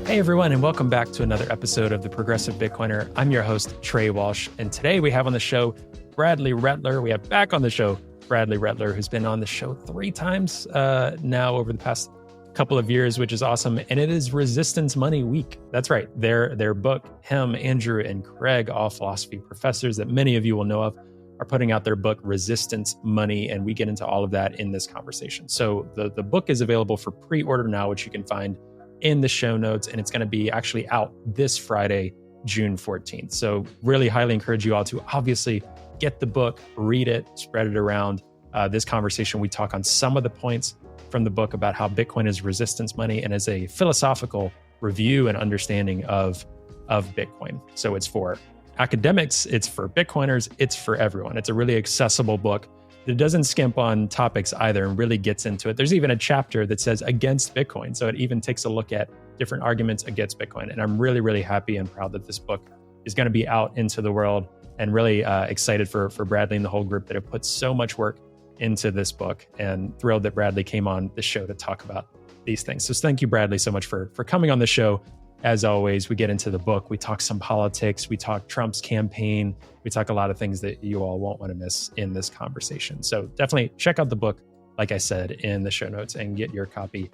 Hey everyone, and welcome back to another episode of The Progressive Bitcoiner. I'm your host, Trey Walsh, and today we have on the show Bradley Rettler. We have back on the show Bradley Rettler, who's been on the show 3 times now over the past couple of years, which is awesome. And it is Resistance Money Week. That's right. Their book, him, Andrew, and Craig, all philosophy professors that many of you will know of, are putting out their book, Resistance Money, and we get into all of that in this conversation. So the book is available for pre-order now, which you can find in the show notes, and it's going to be actually out this Friday, June 14th. So really highly encourage you all to obviously get the book, read it, spread it around. This conversation, we talk on some of the points from the book about how Bitcoin is resistance money and is a philosophical review and understanding of Bitcoin. So it's for academics, it's for Bitcoiners, it's for everyone. It's a really accessible book. It doesn't skimp on topics either and really gets into it. There's even a chapter that says against Bitcoin. So it even takes a look at different arguments against Bitcoin. And I'm really, really happy and proud that this book is going to be out into the world, and really excited for Bradley and the whole group that have put so much work into this book, and thrilled that Bradley came on the show to talk about these things. So thank you, Bradley, so much for coming on the show. As always, we get into the book, we talk some politics, we talk Trump's campaign, we talk a lot of things that you all won't want to miss in this conversation. So definitely check out the book, like I said, in the show notes, and get your copy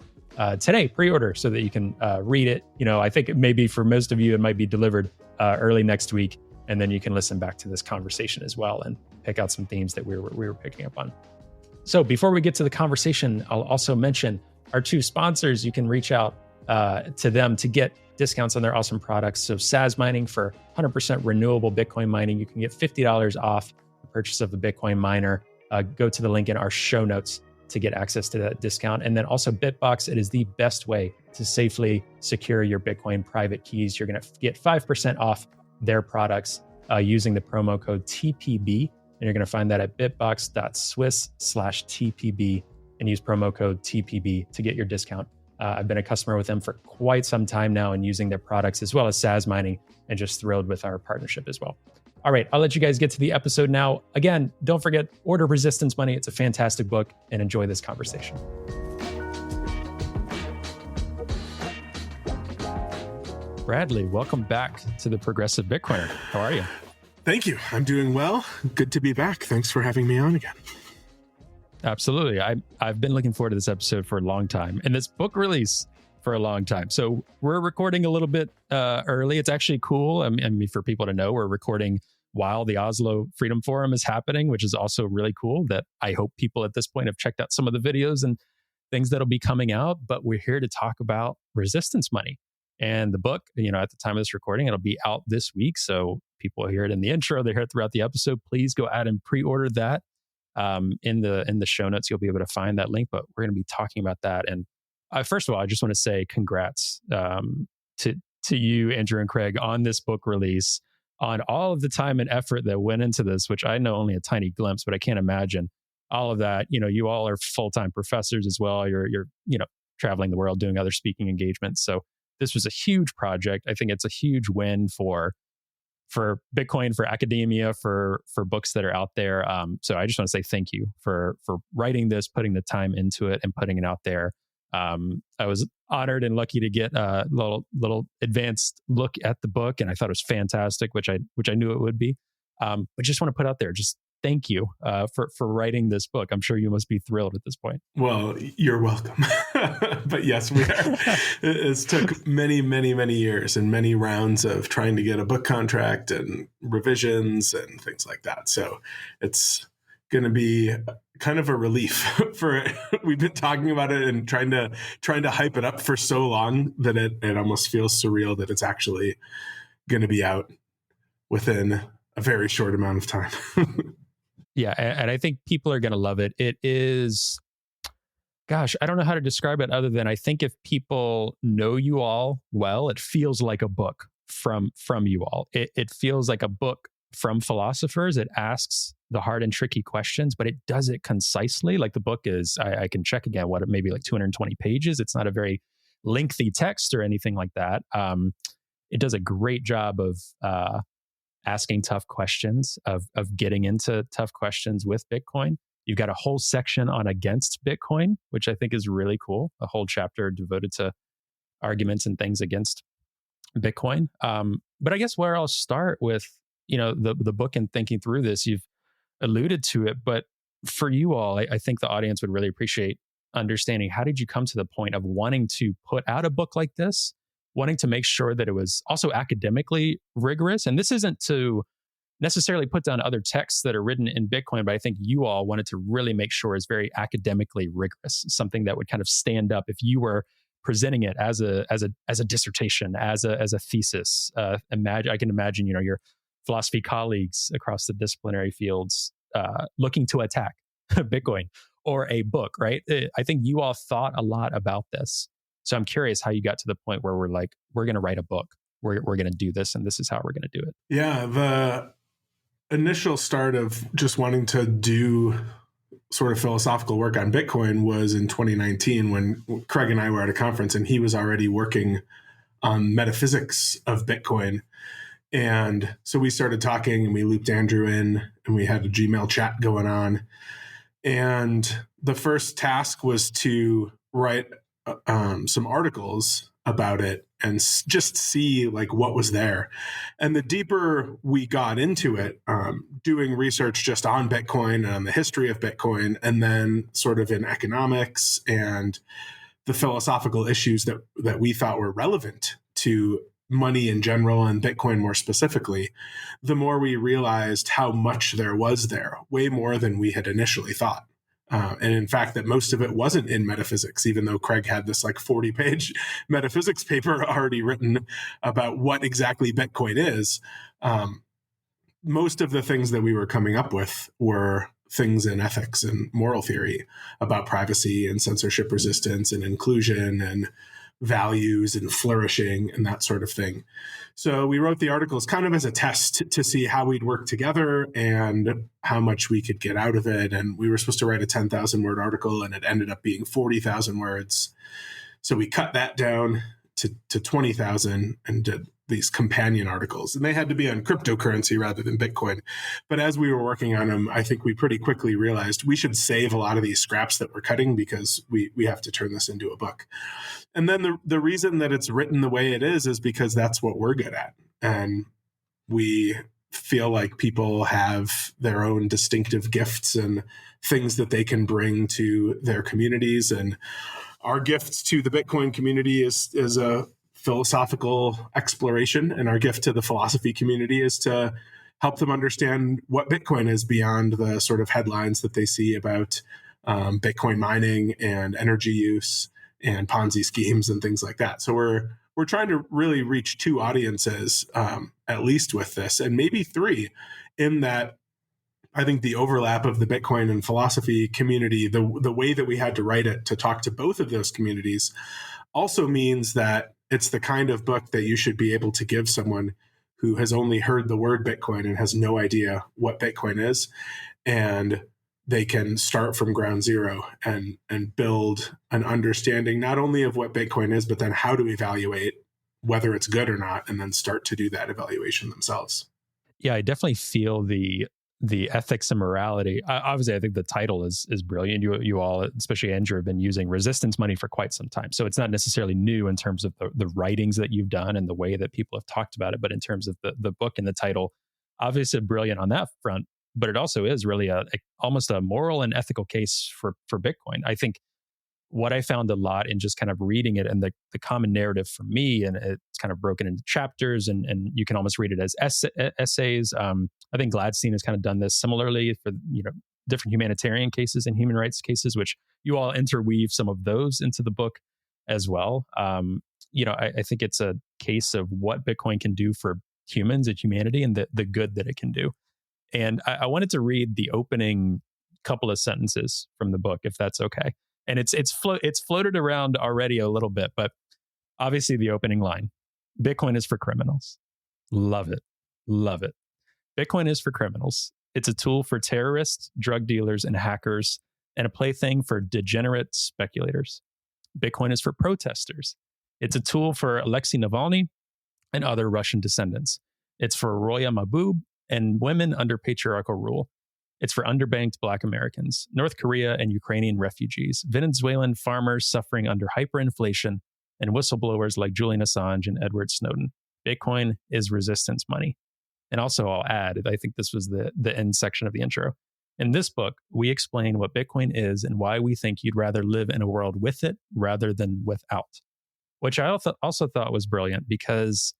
today, pre-order, so that you can read it. You know, I think maybe for most of you, it might be delivered early next week, and then you can listen back to this conversation as well and pick out some themes that we were picking up on. So before we get to the conversation, I'll also mention our 2 sponsors. You can reach out to them to get discounts on their awesome products. So Saz Mining, for 100% renewable Bitcoin mining, you can get $50 off the purchase of a Bitcoin miner. Go to the link in our show notes to get access to that discount. And then also Bitbox, it is the best way to safely secure your Bitcoin private keys. You're going to get 5% off their products using the promo code TPB. And you're going to find that at bitbox.swiss/TPB, and use promo code TPB to get your discount. I've been a customer with them for quite some time now and using their products as well as Saz Mining, and just thrilled with our partnership as well. All right, I'll let you guys get to the episode now. Again, don't forget, order Resistance Money. It's a fantastic book, and enjoy this conversation. Bradley, welcome back to the Progressive Bitcoiner. How are you? Thank you. I'm doing well. Good to be back. Thanks for having me on again. Absolutely. I've been looking forward to this episode for a long time, and this book release for a long time. So we're recording a little bit early. It's actually cool. I mean, for people to know, we're recording while the Oslo Freedom Forum is happening, which is also really cool. That I hope people at this point have checked out some of the videos and things that'll be coming out. But we're here to talk about resistance money. And the book, you know, at the time of this recording, it'll be out this week. So people hear it in the intro, they hear it throughout the episode. Please go out and pre-order that. In the show notes, you'll be able to find that link. But we're going to be talking about that. And first of all, I just want to say congrats to you, Andrew and Craig, on this book release, on all of the time and effort that went into this, which I know only a tiny glimpse, but I can't imagine all of that. You know, you all are full-time professors as well. You're you know, traveling the world doing other speaking engagements. So this was a huge project. I think it's a huge win for Bitcoin, for academia, for books that are out there. So I just want to say thank you for writing this, putting the time into it, and putting it out there. I was honored and lucky to get a little advanced look at the book, and I thought it was fantastic, which I knew it would be. But just want to put out there, just thank you for writing this book. I'm sure you must be thrilled at this point. Well, you're welcome. But yes, we are. It's took many, many, many years and many rounds of trying to get a book contract and revisions and things like that. So it's going to be kind of a relief for it. We've been talking about it and trying to hype it up for so long that it almost feels surreal that it's actually going to be out within a very short amount of time. Yeah, and I think people are going to love it. It is, gosh, I don't know how to describe it other than I think if people know you all well, it feels like a book from you all. It feels like a book from philosophers. It asks the hard and tricky questions, but it does it concisely. Like the book is, I can check again, what, maybe like 220 pages. It's not a very lengthy text or anything like that. It does a great job of asking tough questions, of getting into tough questions with Bitcoin. You've got a whole section on against Bitcoin, which I think is really cool. A whole chapter devoted to arguments and things against Bitcoin. But I guess where I'll start with, the book and thinking through this, you've alluded to it, but for you all, I think the audience would really appreciate understanding, how did you come to the point of wanting to put out a book like this, wanting to make sure that it was also academically rigorous? And this isn't to necessarily put down other texts that are written in Bitcoin, but I think you all wanted to really make sure it's very academically rigorous, something that would kind of stand up if you were presenting it as a dissertation, as a thesis. I can imagine, your philosophy colleagues across the disciplinary fields looking to attack Bitcoin or a book, right? I think you all thought a lot about this. So I'm curious how you got to the point where we're like, we're going to write a book. We're going to do this, and this is how we're going to do it. Yeah, the initial start of just wanting to do sort of philosophical work on Bitcoin was in 2019 when Craig and I were at a conference, and he was already working on metaphysics of Bitcoin. And so we started talking, and we looped Andrew in, and we had a Gmail chat going on. And the first task was to write some articles about it and just see like what was there. And the deeper we got into it, doing research just on Bitcoin and on the history of Bitcoin, and then sort of in economics and the philosophical issues that we thought were relevant to money in general and Bitcoin more specifically, the more we realized how much there was there, way more than we had initially thought. And in fact, that most of it wasn't in metaphysics, even though Craig had this like 40-page metaphysics paper already written about what exactly Bitcoin is. Most of the things that we were coming up with were things in ethics and moral theory about privacy and censorship resistance and inclusion and values and flourishing and that sort of thing. So we wrote the articles kind of as a test to see how we'd work together and how much we could get out of it. And we were supposed to write a 10,000 word article, and it ended up being 40,000 words. So we cut that down to 20,000 and did these companion articles, and they had to be on cryptocurrency rather than Bitcoin. But as we were working on them, I think we pretty quickly realized we should save a lot of these scraps that we're cutting because we have to turn this into a book. And then the reason that it's written the way it is because that's what we're good at. And we feel like people have their own distinctive gifts and things that they can bring to their communities. And our gifts to the Bitcoin community is a philosophical exploration, and our gift to the philosophy community is to help them understand what Bitcoin is beyond the sort of headlines that they see about Bitcoin mining and energy use and Ponzi schemes and things like that. So we're trying to really reach two audiences, at least with this, and maybe three, in that I think the overlap of the Bitcoin and philosophy community, the way that we had to write it to talk to both of those communities, also means that it's the kind of book that you should be able to give someone who has only heard the word Bitcoin and has no idea what Bitcoin is. And they can start from ground zero and build an understanding not only of what Bitcoin is, but then how to evaluate whether it's good or not, and then start to do that evaluation themselves. Yeah, I definitely feel the ethics and morality. Obviously, I think the title is brilliant. You all, especially Andrew, have been using resistance money for quite some time. So it's not necessarily new in terms of the writings that you've done and the way that people have talked about it. But in terms of the book and the title, obviously brilliant on that front. But it also is really almost a moral and ethical case for Bitcoin. I think what I found a lot in just kind of reading it, and the common narrative for me, and it's kind of broken into chapters, and you can almost read it as essays. I think Gladstein has kind of done this similarly for different humanitarian cases and human rights cases, which you all interweave some of those into the book as well. I think it's a case of what Bitcoin can do for humans and humanity, and the good that it can do. And I wanted to read the opening couple of sentences from the book, if that's okay. And it's floated around already a little bit, but obviously the opening line: Bitcoin is for criminals. Love it. Love it. Bitcoin is for criminals. It's a tool for terrorists, drug dealers, and hackers, and a plaything for degenerate speculators. Bitcoin is for protesters. It's a tool for Alexei Navalny and other Russian descendants. It's for Roya Mabub and women under patriarchal rule. It's for underbanked Black Americans, North Korea and Ukrainian refugees, Venezuelan farmers suffering under hyperinflation, and whistleblowers like Julian Assange and Edward Snowden. Bitcoin is resistance money. And also, I'll add, I think this was the end section of the intro. In this book, we explain what Bitcoin is and why we think you'd rather live in a world with it rather than without, which I also thought was brilliant because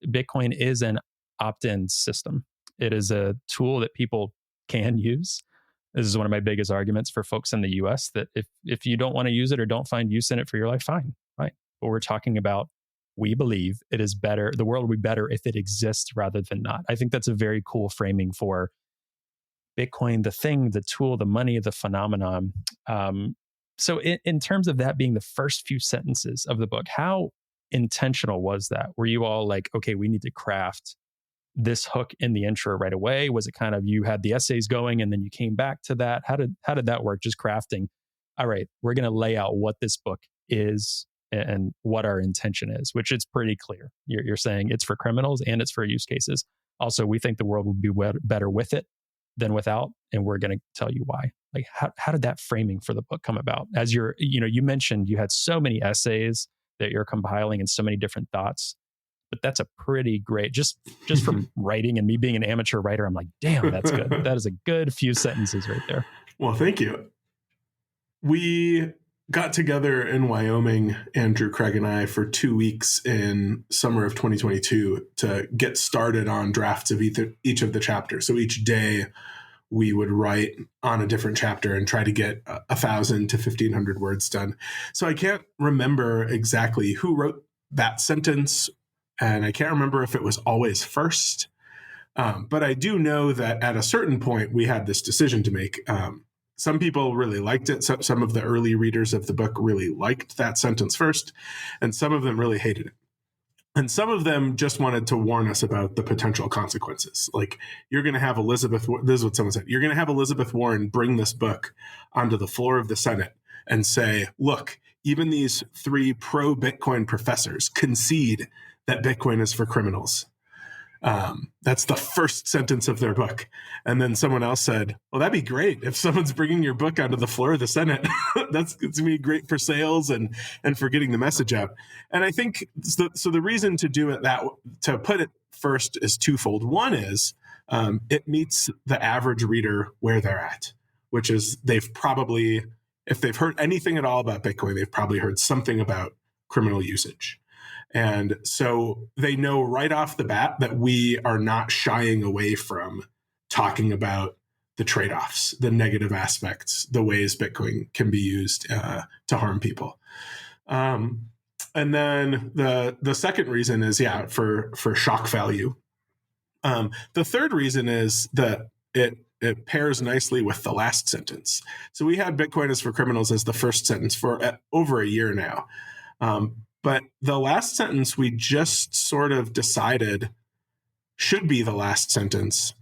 Bitcoin is an opt-in system. It is a tool that people can use. This is one of my biggest arguments for folks in the US that if you don't want to use it or don't find use in it for your life, fine. But we're talking about, we believe it is better, the world will be better if it exists rather than not. I think that's a very cool framing for Bitcoin, the thing, the tool, the money, the phenomenon. So in terms of that being the first few sentences of the book, how intentional was that? Were you all like, okay, we need to craft this hook in the intro right away? Was it kind of you had the essays going and then you came back to that? How did that work? Just crafting, all right, we're going to lay out what this book is and what our intention is, which is pretty clear. You're saying it's for criminals and it's for use cases. Also, we think the world would be better with it than without, and we're going to tell you why. Like, how did that framing for the book come about? As you mentioned you had so many essays that you're compiling and so many different thoughts, but that's a pretty great, just from writing and me being an amateur writer, I'm like, damn, that's good. That is a good few sentences right there. Well, thank you. We got together in Wyoming, Andrew, Craig, and I, for 2 weeks in summer of 2022 to get started on drafts of each of the chapters. So each day we would write on a different chapter and try to get 1,000 to 1,500 words done. So I can't remember exactly who wrote that sentence, and I can't remember if it was always first. But I do know that at a certain point we had this decision to make. Some people really liked it. Some of the early readers of the book really liked that sentence first, and some of them really hated it. And some of them just wanted to warn us about the potential consequences. Like, you're going to have this is what someone said, you're going to have Elizabeth Warren bring this book onto the floor of the Senate and say, look, even these 3 pro-Bitcoin professors concede that Bitcoin is for criminals. That's the first sentence of their book. And then someone else said, well, that'd be great if someone's bringing your book onto the floor of the Senate. It's going to be great for sales and for getting the message out. And I think so the reason to do it to put it first is twofold. One is it meets the average reader where they're at, which is they've probably, if they've heard anything at all about Bitcoin, they've probably heard something about criminal usage. And so they know right off the bat that we are not shying away from talking about the trade-offs, the negative aspects, the ways Bitcoin can be used to harm people. And then the second reason is, for shock value. The third reason is that it pairs nicely with the last sentence. So we had Bitcoin is for criminals as the first sentence for over a year now. But the last sentence we just sort of decided should be the last sentence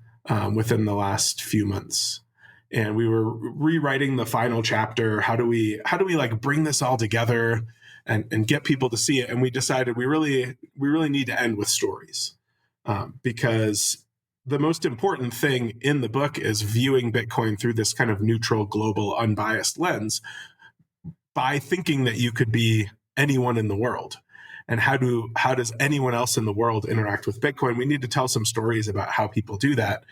within the last few months. And we were rewriting the final chapter. How do we like bring this all together and get people to see it? And we decided we really need to end with stories because the most important thing in the book is viewing Bitcoin through this kind of neutral, global, unbiased lens by thinking that you could be anyone in the world. And how does anyone else in the world interact with Bitcoin? We need to tell some stories about how people do that.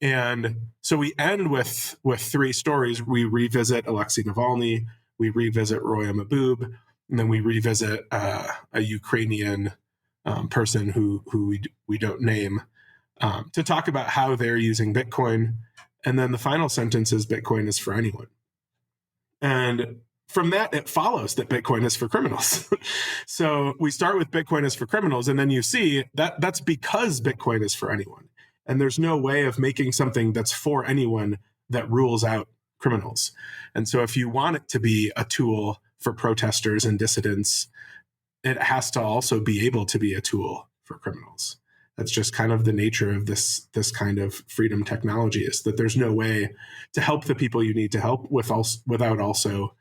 And so we end with 3 stories. We revisit Alexei Navalny, we revisit Roya Mabub, and then we revisit a Ukrainian person who we don't name to talk about how they're using Bitcoin. And then the final sentence is Bitcoin is for anyone. And from that, it follows that Bitcoin is for criminals. So we start with Bitcoin is for criminals, and then you see that that's because Bitcoin is for anyone. And there's no way of making something that's for anyone that rules out criminals. And so if you want it to be a tool for protesters and dissidents, it has to also be able to be a tool for criminals. That's just kind of the nature of this kind of freedom technology, is that there's no way to help the people you need to help without also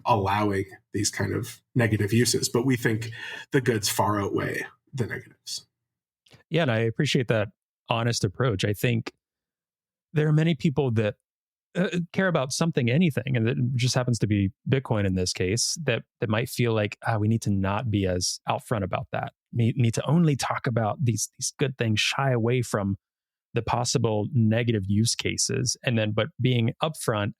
allowing these kind of negative uses. But we think the goods far outweigh the negatives. Yeah, and I appreciate that honest approach. I think there are many people that care about something, anything, and it just happens to be Bitcoin in this case, that might feel like we need to not be as out front about that. We need to only talk about these good things, shy away from the possible negative use cases, and then but being out front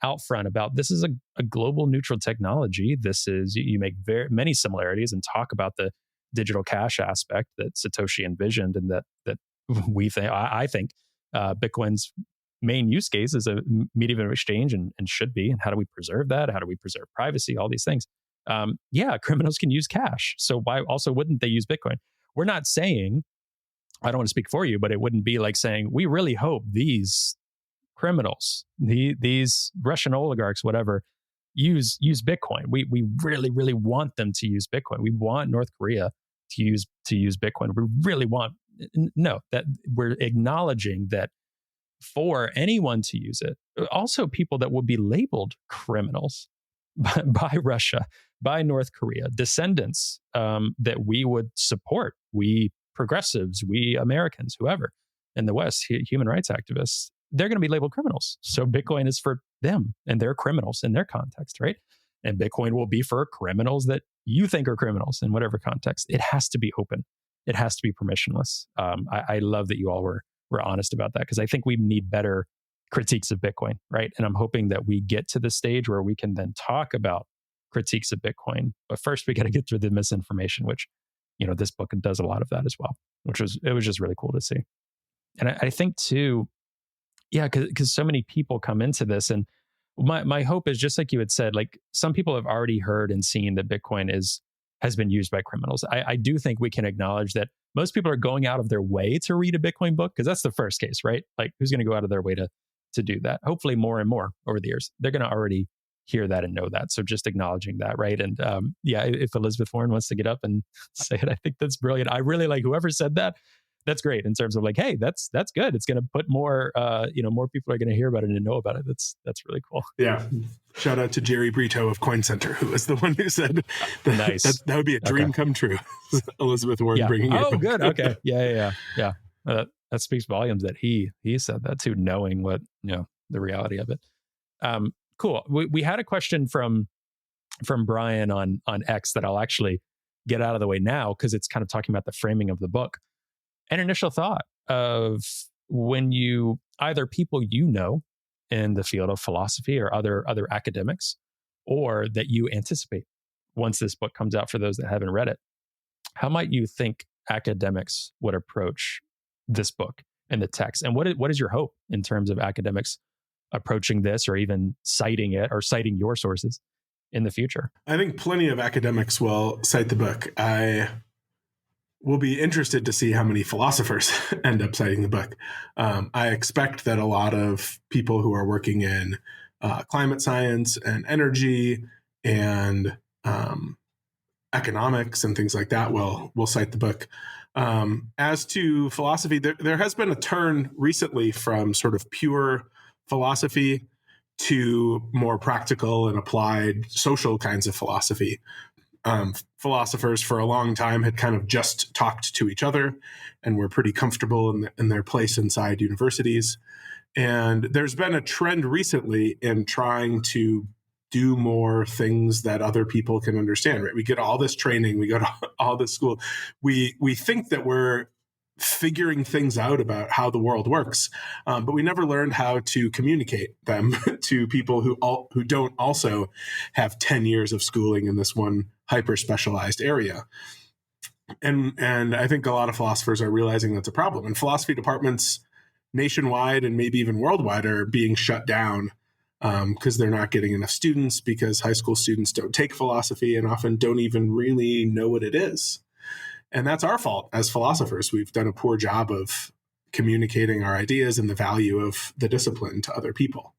about this is a global neutral technology. This is, you make very many similarities and talk about the digital cash aspect that Satoshi envisioned, and that we think I think Bitcoin's main use case is a medium of exchange and should be. And how do we preserve that? How do we preserve privacy? All these things. Criminals can use cash. So why also wouldn't they use Bitcoin? We're not saying, I don't want to speak for you, but it wouldn't be like saying, we really hope these criminals, these Russian oligarchs, whatever, use Bitcoin. We really, really want them to use Bitcoin. We want North Korea to use Bitcoin. We really want, no, that we're acknowledging that for anyone to use it, also people that would be labeled criminals by Russia, by North Korea, descendants that we would support, we progressives, we Americans, whoever in the West, human rights activists, they're going to be labeled criminals. So Bitcoin is for them, and they're criminals in their context, right? And Bitcoin will be for criminals that you think are criminals in whatever context. It has to be open. It has to be permissionless. I love that you all were honest about that, because I think we need better critiques of Bitcoin, right? And I'm hoping that we get to the stage where we can then talk about critiques of Bitcoin. But first, we got to get through the misinformation, which, this book does a lot of that as well, it was just really cool to see. And I think too, because so many people come into this, and my hope is, just like you had said, like some people have already heard and seen that Bitcoin has been used by criminals. I do think we can acknowledge that most people are going out of their way to read a Bitcoin book, because that's the first case, right? Like, who's going to go out of their way to do that? Hopefully more and more over the years, they're going to already hear that and know that. So just acknowledging that, right? And if Elizabeth Warren wants to get up and say it, I think that's brilliant. I really like whoever said that. That's great in terms of like, hey, that's good. It's going to put more, more people are going to hear about it and know about it. That's really cool. Yeah. Shout out to Jerry Brito of Coin Center, who was the one who said that would be a dream come true. Elizabeth Warren bringing it. Oh, good. Okay. Yeah. That speaks volumes that he said that too, knowing what, the reality of it. Cool. We had a question from Brian on X that I'll actually get out of the way now, because it's kind of talking about the framing of the book. An initial thought of when you, either people in the field of philosophy or other academics, or that you anticipate once this book comes out for those that haven't read it, how might you think academics would approach this book and the text? And what is your hope in terms of academics approaching this, or even citing it or citing your sources in the future? I think plenty of academics will cite the book. I will be interested to see how many philosophers end up citing the book. I expect that a lot of people who are working in climate science and energy and economics and things like that will cite the book. As to philosophy, there has been a turn recently from sort of pure philosophy to more practical and applied social kinds of philosophy. Philosophers for a long time had kind of just talked to each other and were pretty comfortable in their place inside universities. And there's been a trend recently in trying to do more things that other people can understand, right? We get all this training, we go to all this school. We think that we're figuring things out about how the world works, but we never learned how to communicate them to people who don't also have 10 years of schooling in this one hyper specialized area. And I think a lot of philosophers are realizing that's a problem. And philosophy departments nationwide and maybe even worldwide are being shut down because they're not getting enough students, because high school students don't take philosophy and often don't even really know what it is. And that's our fault as philosophers. We've done a poor job of communicating our ideas and the value of the discipline to other people.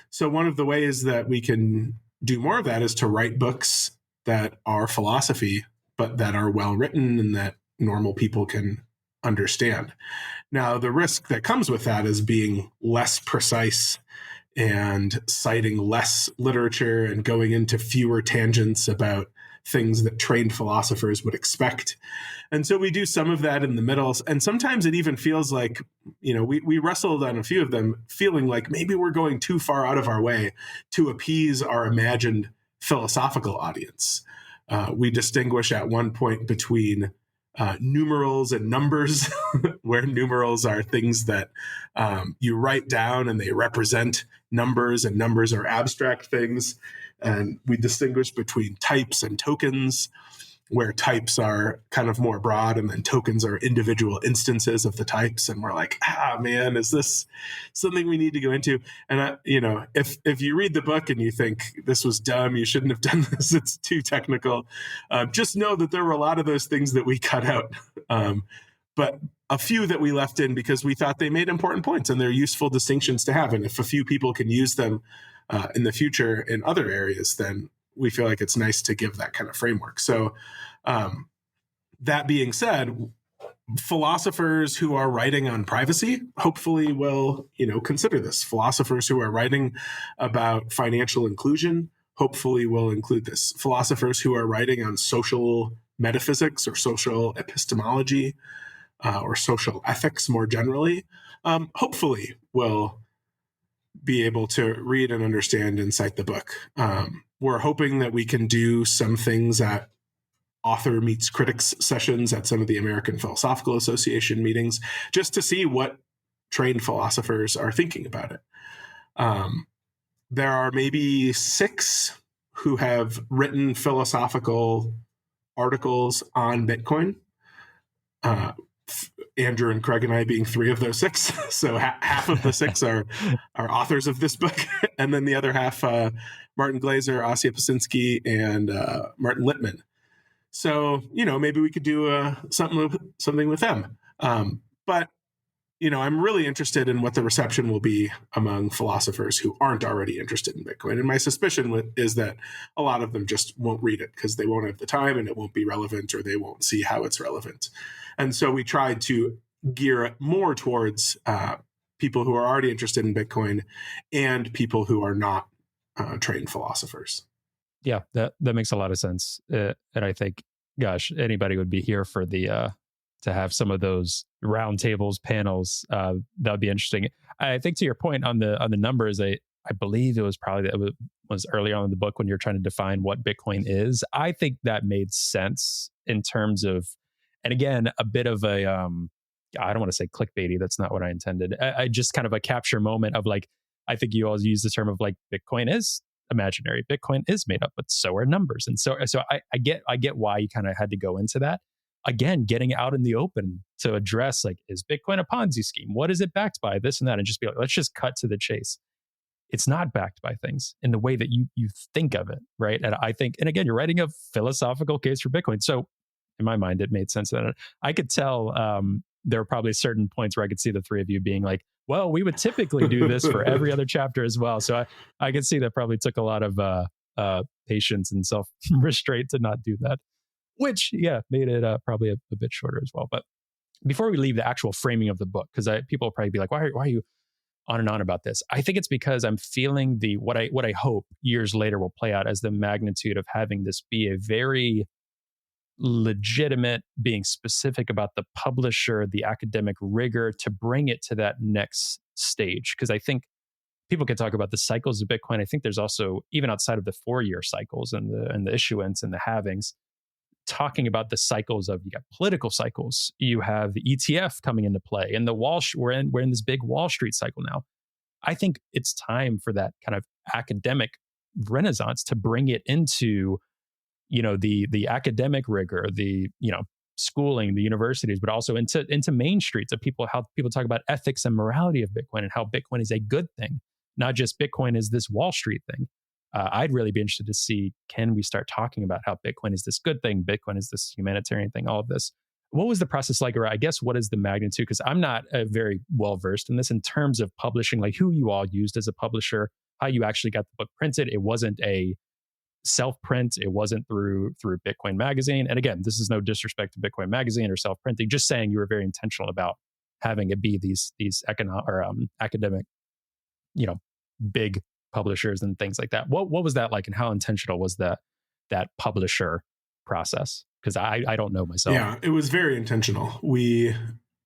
So one of the ways that we can do more of that is to write books that are philosophy, but that are well written and that normal people can understand. Now, the risk that comes with that is being less precise and citing less literature and going into fewer tangents about things that trained philosophers would expect. And so we do some of that in the middle. And sometimes it even feels like, we wrestled on a few of them, feeling like maybe we're going too far out of our way to appease our imagined philosophical audience. We distinguish at one point between numerals and numbers, where numerals are things that you write down and they represent numbers, and numbers are abstract things. And we distinguish between types and tokens, where types are kind of more broad and then tokens are individual instances of the types. And we're like, man, is this something we need to go into? And, if you read the book and you think this was dumb, you shouldn't have done this, it's too technical, just know that there were a lot of those things that we cut out. But a few that we left in because we thought they made important points and they're useful distinctions to have. And if a few people can use them in the future in other areas, then we feel like it's nice to give that kind of framework. So that being said, philosophers who are writing on privacy hopefully will, consider this. Philosophers who are writing about financial inclusion hopefully will include this. Philosophers who are writing on social metaphysics or social epistemology or social ethics more generally, hopefully will be able to read and understand and cite the book. We're hoping that we can do some things at author meets critics sessions at some of the American Philosophical Association meetings, just to see what trained philosophers are thinking about it. There are maybe 6 who have written philosophical articles on Bitcoin. Andrew and Craig and I being 3 of those 6. So half of the 6 are authors of this book. And then the other half, Martin Glaser, Asya Pasinski, and Martin Littman. So, maybe we could do something with them. But, I'm really interested in what the reception will be among philosophers who aren't already interested in Bitcoin. And my suspicion is that a lot of them just won't read it because they won't have the time and it won't be relevant, or they won't see how it's relevant. And so we tried to gear it more towards people who are already interested in Bitcoin and people who are not trained philosophers. Yeah, that makes a lot of sense. And I think, gosh, anybody would be here for the to have some of those roundtables, panels. That would be interesting. I think to your point on the numbers, I believe it was probably that was early on in the book when you're trying to define what Bitcoin is. I think that made sense in terms of, and again, a bit of a I don't want to say clickbaity. That's not what I intended. I just kind of a capture moment of like, I think you always use the term of like Bitcoin is imaginary. Bitcoin is made up, but so are numbers. And so I get why you kind of had to go into that. Again, getting out in the open to address like, is Bitcoin a Ponzi scheme? What is it backed by? This and that, and just be like, let's just cut to the chase. It's not backed by things in the way that you think of it, right? And I think, and again, you're writing a philosophical case for Bitcoin. So in my mind, it made sense that I could tell there were probably certain points where I could see the 3 of you being like, well, we would typically do this for every other chapter as well. So I could see that probably took a lot of patience and self-restraint to not do that, which, yeah, made it probably a bit shorter as well. But before we leave the actual framing of the book, because people will probably be like, why are you on and on about this? I think it's because I'm feeling what I hope years later will play out as the magnitude of having this be a very legitimate, being specific about the publisher, the academic rigor to bring it to that next stage. Because I think people can talk about the cycles of Bitcoin. I think there's also, even outside of the 4-year cycles and the issuance and the halvings, talking about the cycles of, you got political cycles, you have the ETF coming into play, and we're in this big Wall Street cycle now. I think it's time for that kind of academic renaissance to bring it into, the academic rigor, the, schooling, the universities, but also into Main Street, how people talk about ethics and morality of Bitcoin and how Bitcoin is a good thing, not just Bitcoin is this Wall Street thing. I'd really be interested to see, can we start talking about how Bitcoin is this good thing, Bitcoin is this humanitarian thing, all of this. What was the process like, or I guess what is the magnitude? Because I'm not very well versed in this in terms of publishing, like who you all used as a publisher, how you actually got the book printed. It wasn't a self-print. It wasn't through Bitcoin Magazine. And again, this is no disrespect to Bitcoin Magazine or self-printing, just saying you were very intentional about having it be these academic, big publishers and things like that. What was that like, and how intentional was that publisher process? Because I don't know myself. Yeah, it was very intentional. We,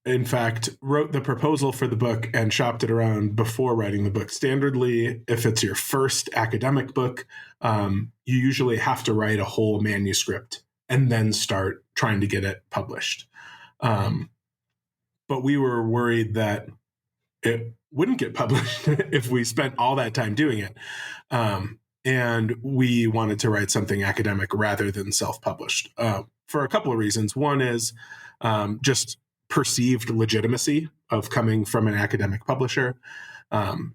in fact, wrote the proposal for the book and shopped it around before writing the book. Standardly, if it's your first academic book, you usually have to write a whole manuscript and then start trying to get it published. But we were worried that it wouldn't get published if we spent all that time doing it. And we wanted to write something academic rather than self-published for a couple of reasons. One is just perceived legitimacy of coming from an academic publisher.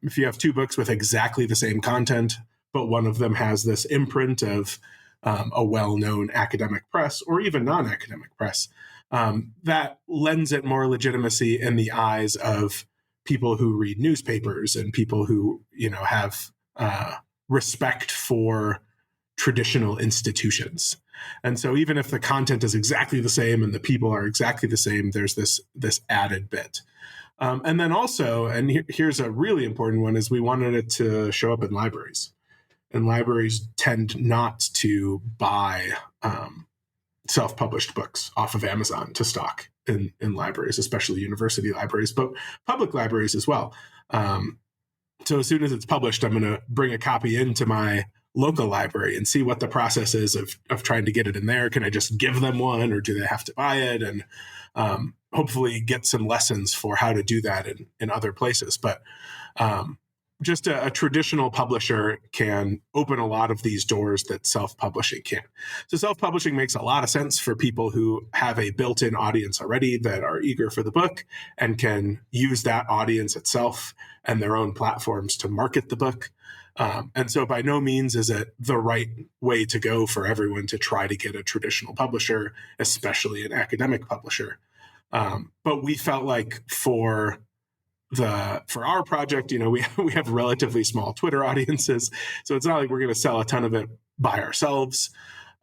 If you have two books with exactly the same content, but one of them has this imprint of a well-known academic press or even non-academic press, that lends it more legitimacy in the eyes of people who read newspapers and people who, have respect for traditional institutions. And so even if the content is exactly the same and the people are exactly the same, there's this added bit. And then also, and here's a really important one, is we wanted it to show up in libraries. And libraries tend not to buy self-published books off of Amazon to stock in libraries, especially university libraries, but public libraries as well. So as soon as it's published, I'm going to bring a copy into my local library and see what the process is of trying to get it in there. Can I just give them one, or do they have to buy it? And hopefully get some lessons for how to do that in other places. But just a traditional publisher can open a lot of these doors that self-publishing can't. So self-publishing makes a lot of sense for people who have a built-in audience already that are eager for the book and can use that audience itself and their own platforms to market the book. And so by no means is it the right way to go for everyone to try to get a traditional publisher, especially an academic publisher. But we felt like for our project, we have relatively small Twitter audiences, so it's not like we're going to sell a ton of it by ourselves.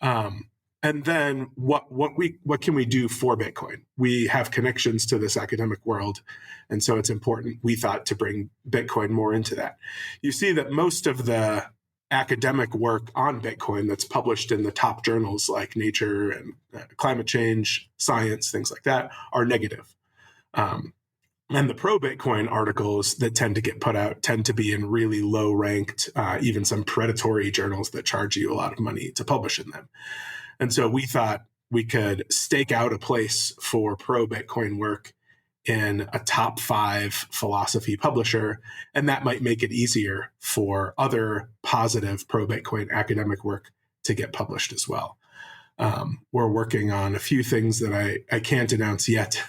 And then what can we do for Bitcoin? We have connections to this academic world, and so it's important, we thought, to bring Bitcoin more into that. You see that most of the academic work on Bitcoin that's published in the top journals like Nature and Climate Change, Science, things like that, are negative. And the pro-Bitcoin articles that tend to get put out tend to be in really low-ranked, even some predatory journals that charge you a lot of money to publish in them. And so we thought we could stake out a place for pro-Bitcoin work in a top 5 philosophy publisher, and that might make it easier for other positive pro-Bitcoin academic work to get published as well. We're working on a few things that I can't announce yet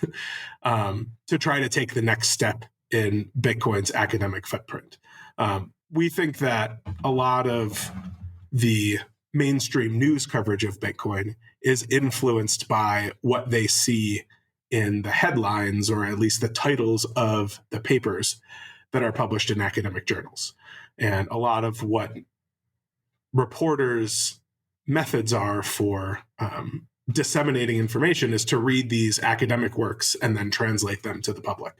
to try to take the next step in Bitcoin's academic footprint. We think that a lot of the mainstream news coverage of Bitcoin is influenced by what they see in the headlines, or at least the titles of the papers that are published in academic journals. And a lot of what reporters' methods are for disseminating information is to read these academic works and then translate them to the public.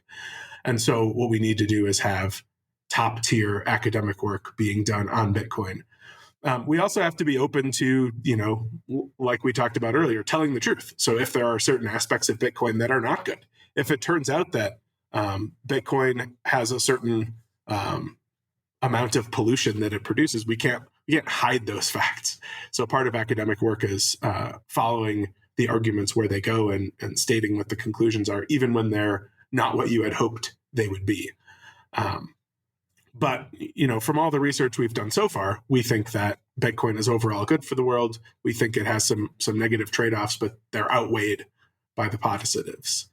And so what we need to do is have top tier academic work being done on Bitcoin. We also have to be open to, like we talked about earlier, telling the truth. So if there are certain aspects of Bitcoin that are not good, if it turns out that Bitcoin has a certain amount of pollution that it produces, we can't hide those facts. So part of academic work is following the arguments where they go and stating what the conclusions are, even when they're not what you had hoped they would be. But, from all the research we've done so far, we think that Bitcoin is overall good for the world. We think it has some negative trade-offs, but they're outweighed by the positives.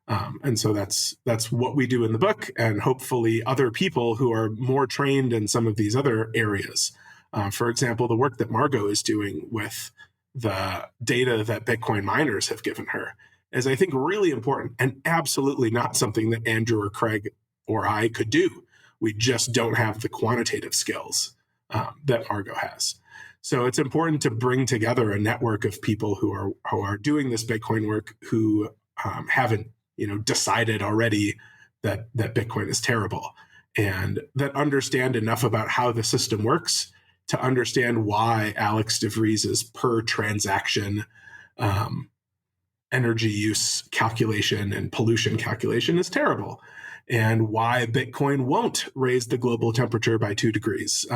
And so that's what we do in the book, and hopefully other people who are more trained in some of these other areas. For example, the work that Margot is doing with the data that Bitcoin miners have given her is, I think, really important and absolutely not something that Andrew or Craig or I could do. We just don't have the quantitative skills that Margot has. So it's important to bring together a network of people who are doing this Bitcoin work, who haven't decided already that Bitcoin is terrible, and that understand enough about how the system works to understand why Alex DeVries's per transaction energy use calculation and pollution calculation is terrible, and why Bitcoin won't raise the global temperature by 2 degrees.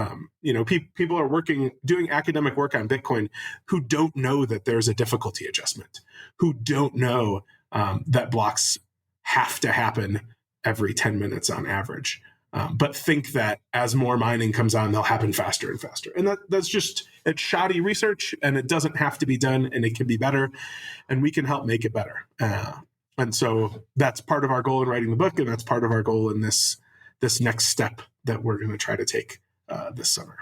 People are doing academic work on Bitcoin who don't know that there's a difficulty adjustment, who don't know that blocks have to happen every 10 minutes on average, but think that as more mining comes on, they'll happen faster and faster. And it's shoddy research, and it doesn't have to be done, and it can be better, and we can help make it better. And so that's part of our goal in writing the book, and that's part of our goal in this next step that we're going to try to take this summer.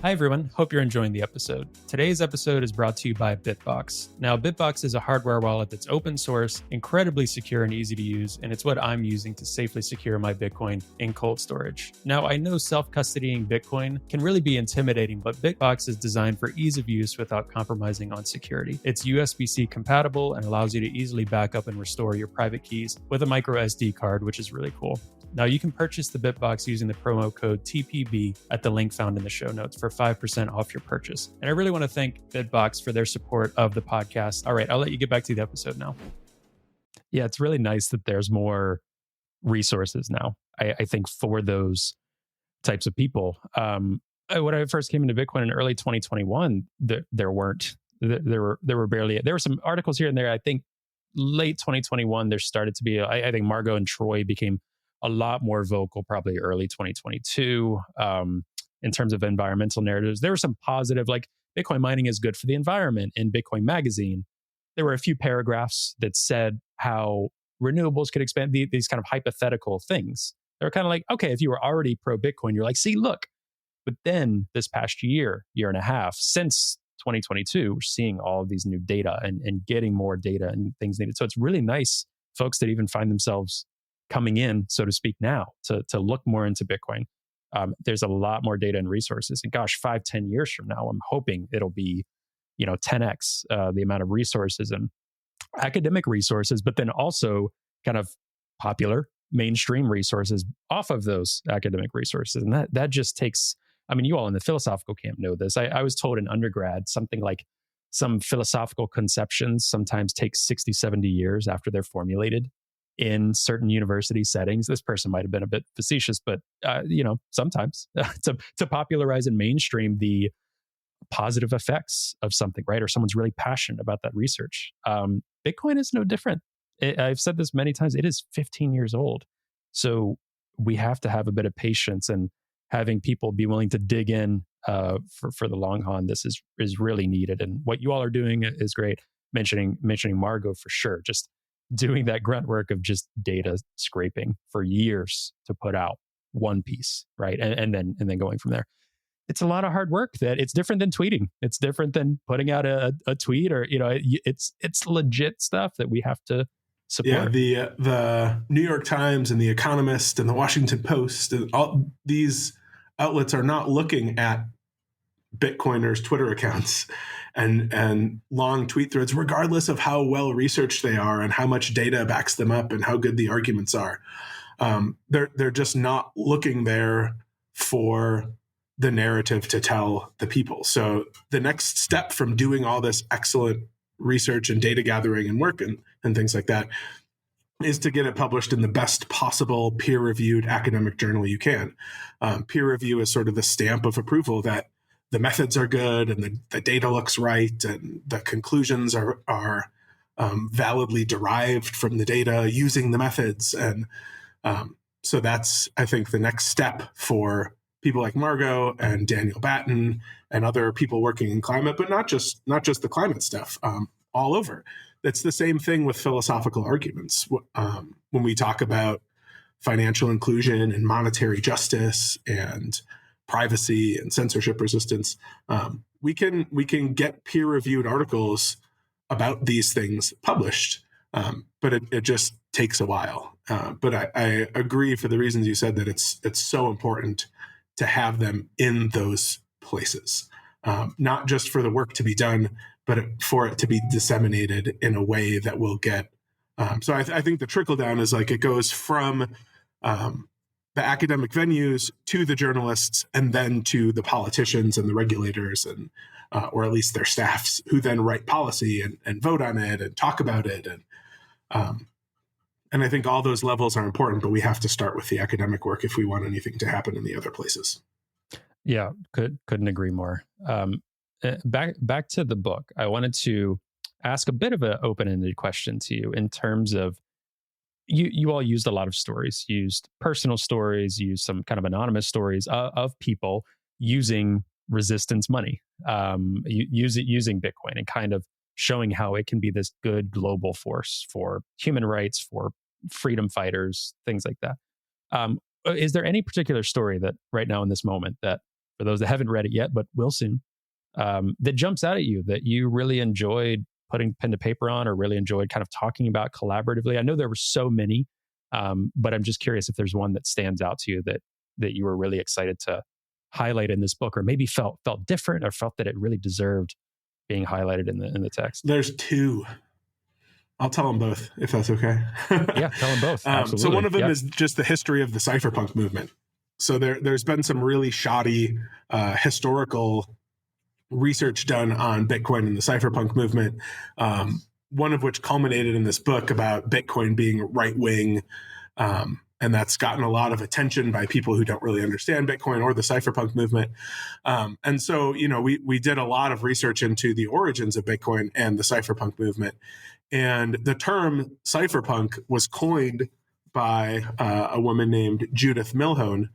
Hi, everyone. Hope you're enjoying the episode. Today's episode is brought to you by Bitbox. Now, Bitbox is a hardware wallet that's open source, incredibly secure and easy to use, and it's what I'm using to safely secure my Bitcoin in cold storage. Now, I know self-custodying Bitcoin can really be intimidating, but Bitbox is designed for ease of use without compromising on security. It's USB-C compatible and allows you to easily back up and restore your private keys with a micro SD card, which is really cool. Now, you can purchase the Bitbox using the promo code TPB at the link found in the show notes for 5% off your purchase. And I really want to thank Bitbox for their support of the podcast. All right, I'll let you get back to the episode now. Yeah, it's really nice that there's more resources now, I think, for those types of people. When I first came into Bitcoin in early 2021, there were some articles here and there. I think late 2021, there started to be, I think Margot and Troy became a lot more vocal, probably early 2022, in terms of environmental narratives. There were some positive, like Bitcoin mining is good for the environment. In Bitcoin Magazine, there were a few paragraphs that said how renewables could expand these kind of hypothetical things. They're kind of like, okay, if you were already pro Bitcoin, you're like, see, look. But then this past year and a half, since 2022, we're seeing all of these new data and getting more data and things needed. So it's really nice, folks that even find themselves coming in, so to speak, now to look more into Bitcoin. There's a lot more data and resources. And gosh, 5-10 years from now, I'm hoping it'll be, 10x the amount of resources and academic resources, but then also kind of popular mainstream resources off of those academic resources. And that just takes, you all in the philosophical camp know this. I was told in undergrad something like some philosophical conceptions sometimes take 60, 70 years after they're formulated in certain university settings. This person might have been a bit facetious, but sometimes to popularize and mainstream the positive effects of something, right? Or someone's really passionate about that research. Bitcoin is no different. I've said this many times. It is 15 years old, so we have to have a bit of patience and having people be willing to dig in for the long haul. This is really needed, and what you all are doing is great. Mentioning Margot for sure. Just doing that grunt work of just data scraping for years to put out one piece, right? And then going from there. It's a lot of hard work. That it's different than tweeting. It's different than putting out a tweet, or it's legit stuff that we have to support. Yeah, the New York Times and the Economist and the Washington Post and all these outlets are not looking at Bitcoiners' Twitter accounts and long tweet threads, regardless of how well researched they are and how much data backs them up and how good the arguments are. They're just not looking there for the narrative to tell the people. So the next step from doing all this excellent research and data gathering and work and things like that is to get it published in the best possible peer-reviewed academic journal you can. Peer review is sort of the stamp of approval that the methods are good and the data looks right and the conclusions are validly derived from the data using the methods. And so that's, I think, the next step for people like Margot and Daniel Batten and other people working in climate, but not just the climate stuff, all over. It's the same thing with philosophical arguments. When we talk about financial inclusion and monetary justice and privacy and censorship resistance, we can get peer-reviewed articles about these things published, but it just takes a while. But I agree, for the reasons you said, that it's so important to have them in those places, not just for the work to be done, but for it to be disseminated in a way that will get. So I think the trickle down is like it goes from the academic venues to the journalists and then to the politicians and the regulators and or at least their staffs who then write policy and vote on it and talk about it. And I think all those levels are important, but we have to start with the academic work if we want anything to happen in the other places. Yeah, couldn't agree more. Back to the book, I wanted to ask a bit of an open-ended question to you in terms of you all used a lot of stories, used personal stories, used some kind of anonymous stories of people using resistance money, using Bitcoin and kind of showing how it can be this good global force for human rights, for freedom fighters, things like that. Is there any particular story that right now in this moment that, for those that haven't read it yet, but will soon, that jumps out at you that you really enjoyed putting pen to paper on or really enjoyed kind of talking about collaboratively? I know there were so many, but I'm just curious if there's one that stands out to you that you were really excited to highlight in this book, or maybe felt different or felt that it really deserved being highlighted in the text. There's two. I'll tell them both if that's okay. Yeah, tell them both. Absolutely. So one of them is just the history of the cypherpunk movement. So there's been some really shoddy historical research done on Bitcoin and the cypherpunk movement, one of which culminated in this book about Bitcoin being right-wing, and that's gotten a lot of attention by people who don't really understand Bitcoin or the cypherpunk movement. And so, we did a lot of research into the origins of Bitcoin and the cypherpunk movement. And the term cypherpunk was coined by a woman named Judith Milhone,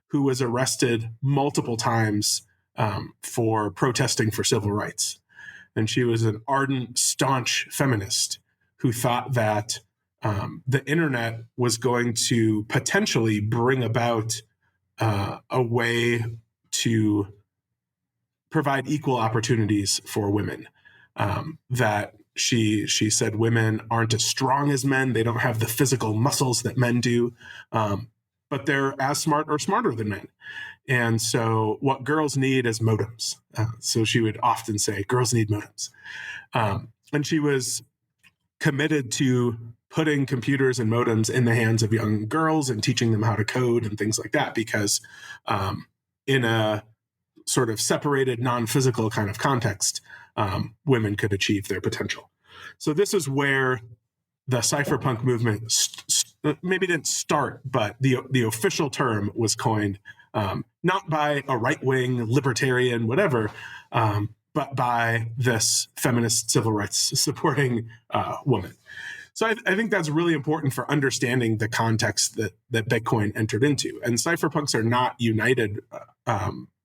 who was arrested multiple times for protesting for civil rights. And she was an ardent, staunch feminist who thought that the internet was going to potentially bring about a way to provide equal opportunities for women. That she said women aren't as strong as men. They don't have the physical muscles that men do, but they're as smart or smarter than men. And so what girls need is modems. So she would often say, girls need modems. And she was committed to putting computers and modems in the hands of young girls and teaching them how to code and things like that, because in a sort of separated, non-physical kind of context, women could achieve their potential. So this is where the cypherpunk movement maybe didn't start, but the official term was coined, not by a right-wing libertarian, whatever, but by this feminist civil rights supporting woman. So I think that's really important for understanding the context that Bitcoin entered into. And cypherpunks are not united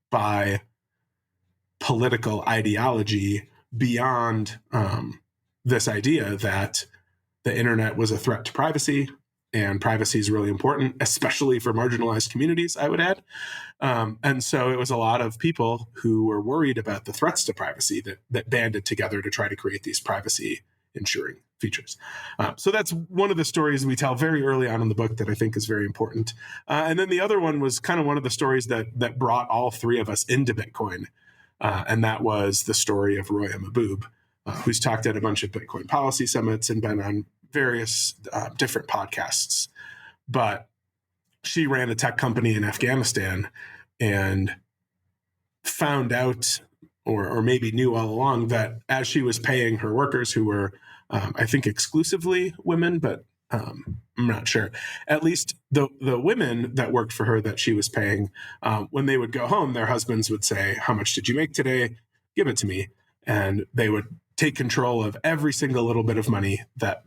by political ideology beyond this idea that the internet was a threat to privacy, and privacy is really important, especially for marginalized communities, I would add. And so it was a lot of people who were worried about the threats to privacy that banded together to try to create these privacy ensuring features. So that's one of the stories we tell very early on in the book that I think is very important. And then the other one was kind of one of the stories that brought all three of us into Bitcoin. And that was the story of Roya Mahboub, who's talked at a bunch of Bitcoin policy summits and been on various different podcasts. But she ran a tech company in Afghanistan and found out, or maybe knew all along, that as she was paying her workers, who were, I think, exclusively women, but I'm not sure, at least the women that worked for her that she was paying, when they would go home, their husbands would say, "How much did you make today? Give it to me." And they would take control of every single little bit of money that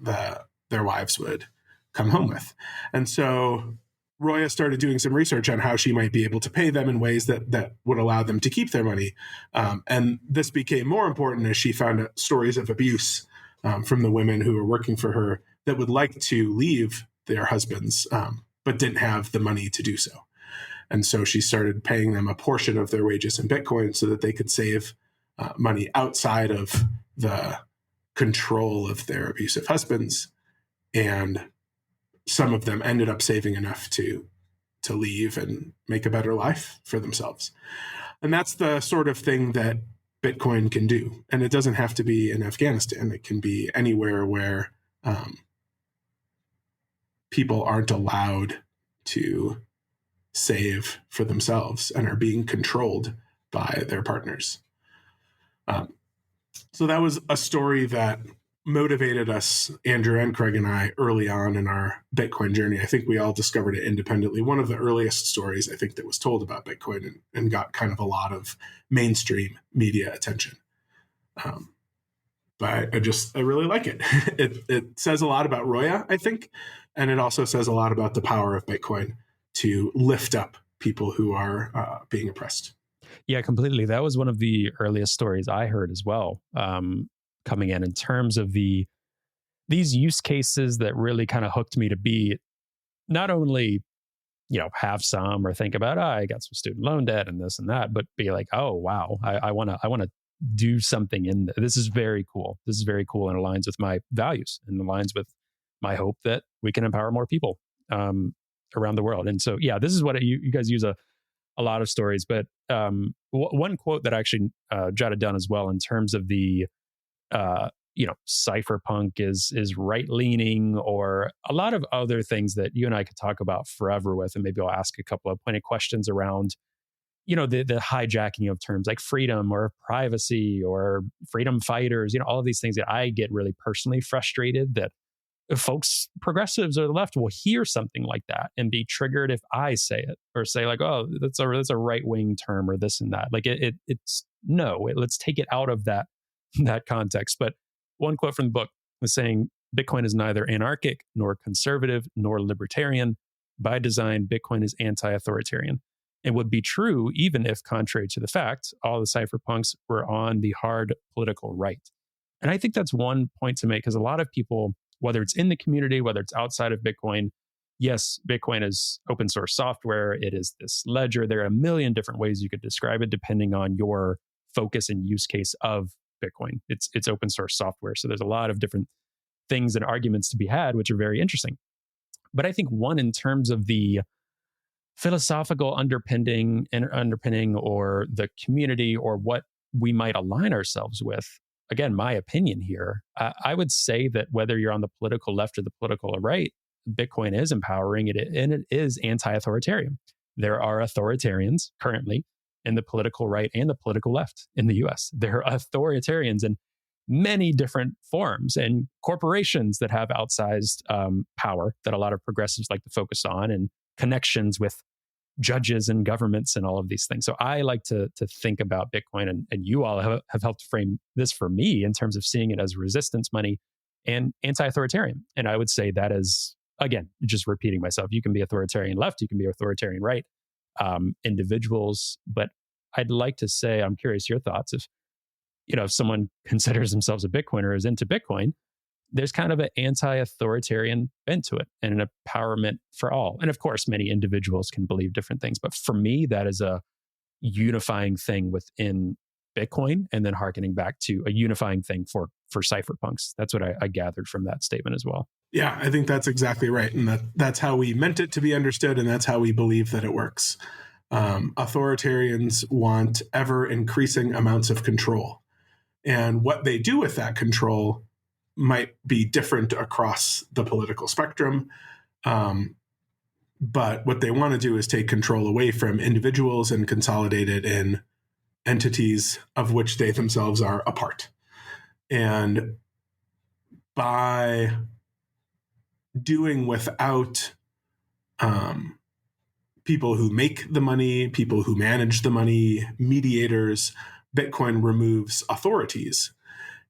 their wives would come home with. And so Roya started doing some research on how she might be able to pay them in ways that would allow them to keep their money. And this became more important as she found out stories of abuse from the women who were working for her that would like to leave their husbands, but didn't have the money to do so. And so she started paying them a portion of their wages in Bitcoin so that they could save money outside of the control of their abusive husbands. And some of them ended up saving enough to leave and make a better life for themselves. And that's the sort of thing that Bitcoin can do. And it doesn't have to be in Afghanistan. It can be anywhere where people aren't allowed to save for themselves and are being controlled by their partners. So that was a story that motivated us, Andrew and Craig and I, early on in our Bitcoin journey. I think we all discovered it independently. One of the earliest stories, I think, that was told about Bitcoin and got kind of a lot of mainstream media attention. But I really like it. It says a lot about Roya, I think, and it also says a lot about the power of Bitcoin to lift up people who are being oppressed. Yeah, completely. That was one of the earliest stories I heard as well, coming in terms of these use cases that really kind of hooked me to be not only, have some or think about, I got some student loan debt and this and that, but be like, oh wow, I want to do something in this. Is very cool. This is very cool and aligns with my values and aligns with my hope that we can empower more people around the world. And so, yeah, this is what you guys use a lot of stories, but one quote that I actually jotted down as well in terms of the cypherpunk is right leaning, or a lot of other things that you and I could talk about forever with, and maybe I'll ask a couple of pointed questions around the hijacking of terms like freedom or privacy or freedom fighters, all of these things that I get really personally frustrated that folks, progressives or the left, will hear something like that and be triggered if I say it, or say like, oh, that's a right wing term or this and that. Like it's no, let's take it out of that context. But one quote from the book was saying, Bitcoin is neither anarchic nor conservative nor libertarian. By design, Bitcoin is anti-authoritarian. It would be true even if, contrary to the fact, all the cypherpunks were on the hard political right. And I think that's one point to make, because a lot of people, whether it's in the community, whether it's outside of Bitcoin, yes, Bitcoin is open source software. It is this ledger. There are a million different ways you could describe it depending on your focus and use case of Bitcoin. It's open source software. So there's a lot of different things and arguments to be had, which are very interesting. But I think one, in terms of the philosophical underpinning or the community or what we might align ourselves with, again, my opinion here, I would say that whether you're on the political left or the political right, Bitcoin is empowering, and it is anti-authoritarian. There are authoritarians currently in the political right and the political left in the US. There are authoritarians in many different forms, and corporations that have outsized power that a lot of progressives like to focus on, and connections with judges and governments and all of these things. So I like to think about Bitcoin, and you all have helped frame this for me in terms of seeing it as resistance money and anti-authoritarian. And I would say that is, again, just repeating myself, you can be authoritarian left, you can be authoritarian right, individuals. But I'd like to say, I'm curious your thoughts. If someone considers themselves a Bitcoiner, is into Bitcoin, there's kind of an anti-authoritarian bent to it and an empowerment for all. And of course, many individuals can believe different things. But for me, that is a unifying thing within Bitcoin, and then hearkening back to a unifying thing for cypherpunks. That's what I gathered from that statement as well. Yeah, I think that's exactly right. And that's how we meant it to be understood, and that's how we believe that it works. Authoritarians want ever increasing amounts of control. And what they do with that control might be different across the political spectrum. But what they want to do is take control away from individuals and consolidate it in entities of which they themselves are a part. And by doing without people who make the money, people who manage the money, mediators, Bitcoin removes authorities.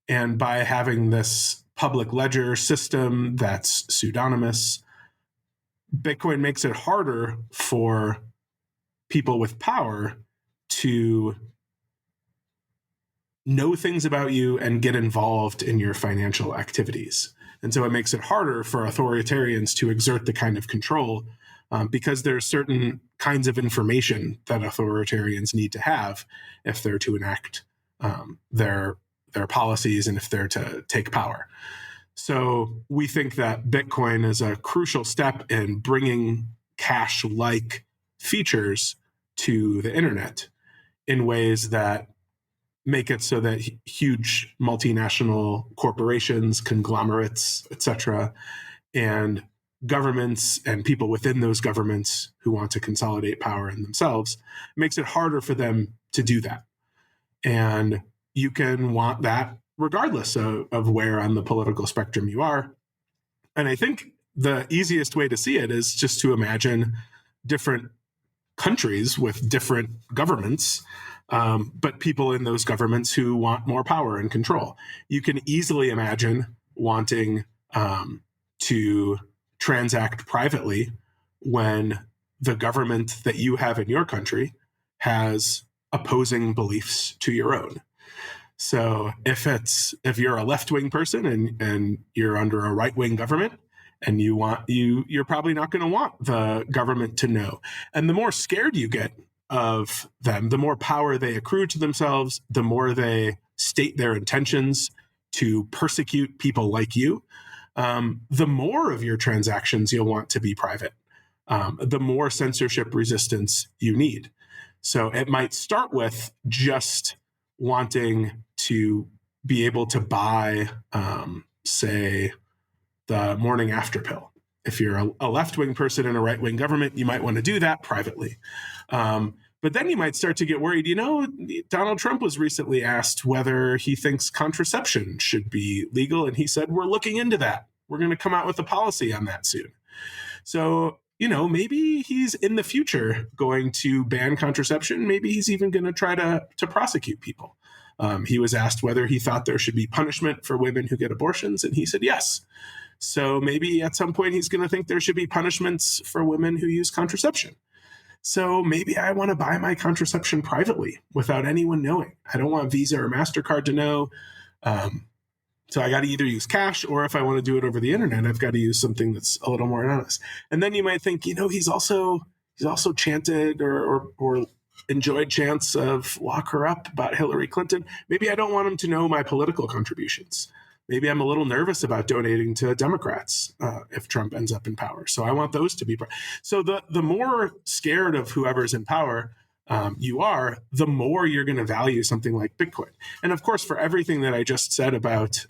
And by having this public ledger system that's pseudonymous, Bitcoin makes it harder for people with power to know things about you and get involved in your financial activities. And so it makes it harder for authoritarians to exert the kind of control because there are certain kinds of information that authoritarians need to have if they're to enact their policies and if they're to take power. So we think that Bitcoin is a crucial step in bringing cash-like features to the internet in ways that make it so that huge multinational corporations, conglomerates, etc., and governments and people within those governments who want to consolidate power in themselves, it makes it harder for them to do that. And you can want that regardless of where on the political spectrum you are. And I think the easiest way to see it is just to imagine different countries with different governments, but people in those governments who want more power and control. You can easily imagine wanting to transact privately when the government that you have in your country has opposing beliefs to your own. So if you're a left-wing person and you're under a right-wing government, and you're probably not going to want the government to know. And the more scared you get of them, the more power they accrue to themselves, the more they state their intentions to persecute people like you, the more of your transactions you'll want to be private, the more censorship resistance you need. So it might start with just wanting to be able to buy, say, the morning after pill. If you're a left-wing person in a right-wing government, you might want to do that privately. But then you might start to get worried. Donald Trump was recently asked whether he thinks contraception should be legal. And he said, we're looking into that. We're going to come out with a policy on that soon. So, maybe he's in the future going to ban contraception. Maybe he's even going to try to prosecute people. He was asked whether he thought there should be punishment for women who get abortions. And he said, yes. So maybe at some point he's going to think there should be punishments for women who use contraception. So maybe I want to buy my contraception privately without anyone knowing. I don't want Visa or MasterCard to know. So I got to either use cash, or if I want to do it over the internet, I've got to use something that's a little more anonymous. And then you might think, he's also chanted or enjoyed chants of lock her up about Hillary Clinton. Maybe I don't want him to know my political contributions. Maybe I'm a little nervous about donating to Democrats if Trump ends up in power. So I want those to be. So the more scared of whoever's in power you are, the more you're going to value something like Bitcoin. And of course, for everything that I just said about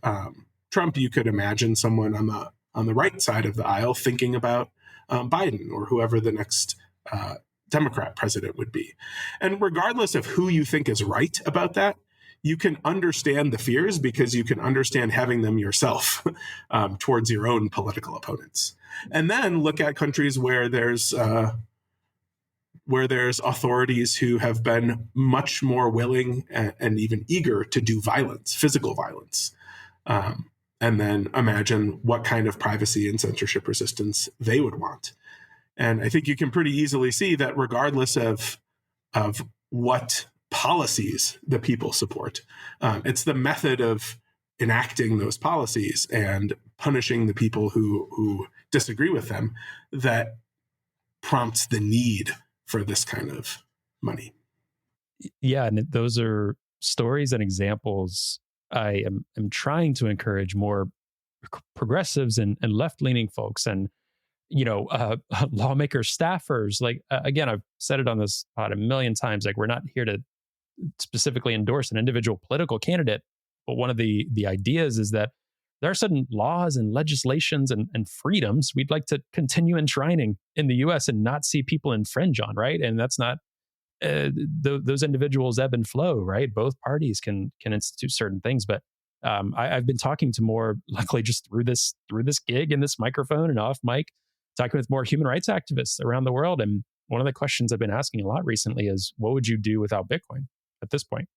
Trump, you could imagine someone on the right side of the aisle thinking about Biden or whoever the next Democrat president would be. And regardless of who you think is right about that, you can understand the fears because you can understand having them yourself towards your own political opponents. And then look at countries where there's authorities who have been much more willing and even eager to do violence, physical violence. And then imagine what kind of privacy and censorship resistance they would want. And I think you can pretty easily see that regardless of what policies the people support, it's the method of enacting those policies and punishing the people who disagree with them that prompts the need for this kind of money. Yeah, and those are stories and examples. I am trying to encourage more progressives and left-leaning folks and lawmakers, staffers. Like again, I've said it on this pod a million times. Like, we're not here to specifically endorse an individual political candidate, but one of the ideas is that there are certain laws and legislations and freedoms we'd like to continue enshrining in the U.S. and not see people infringe on, right? And that's not those individuals ebb and flow, right? Both parties can institute certain things, but I've been talking to more, luckily, just through this gig and this microphone and off mic, talking with more human rights activists around the world. And one of the questions I've been asking a lot recently is, what would you do without Bitcoin at this point?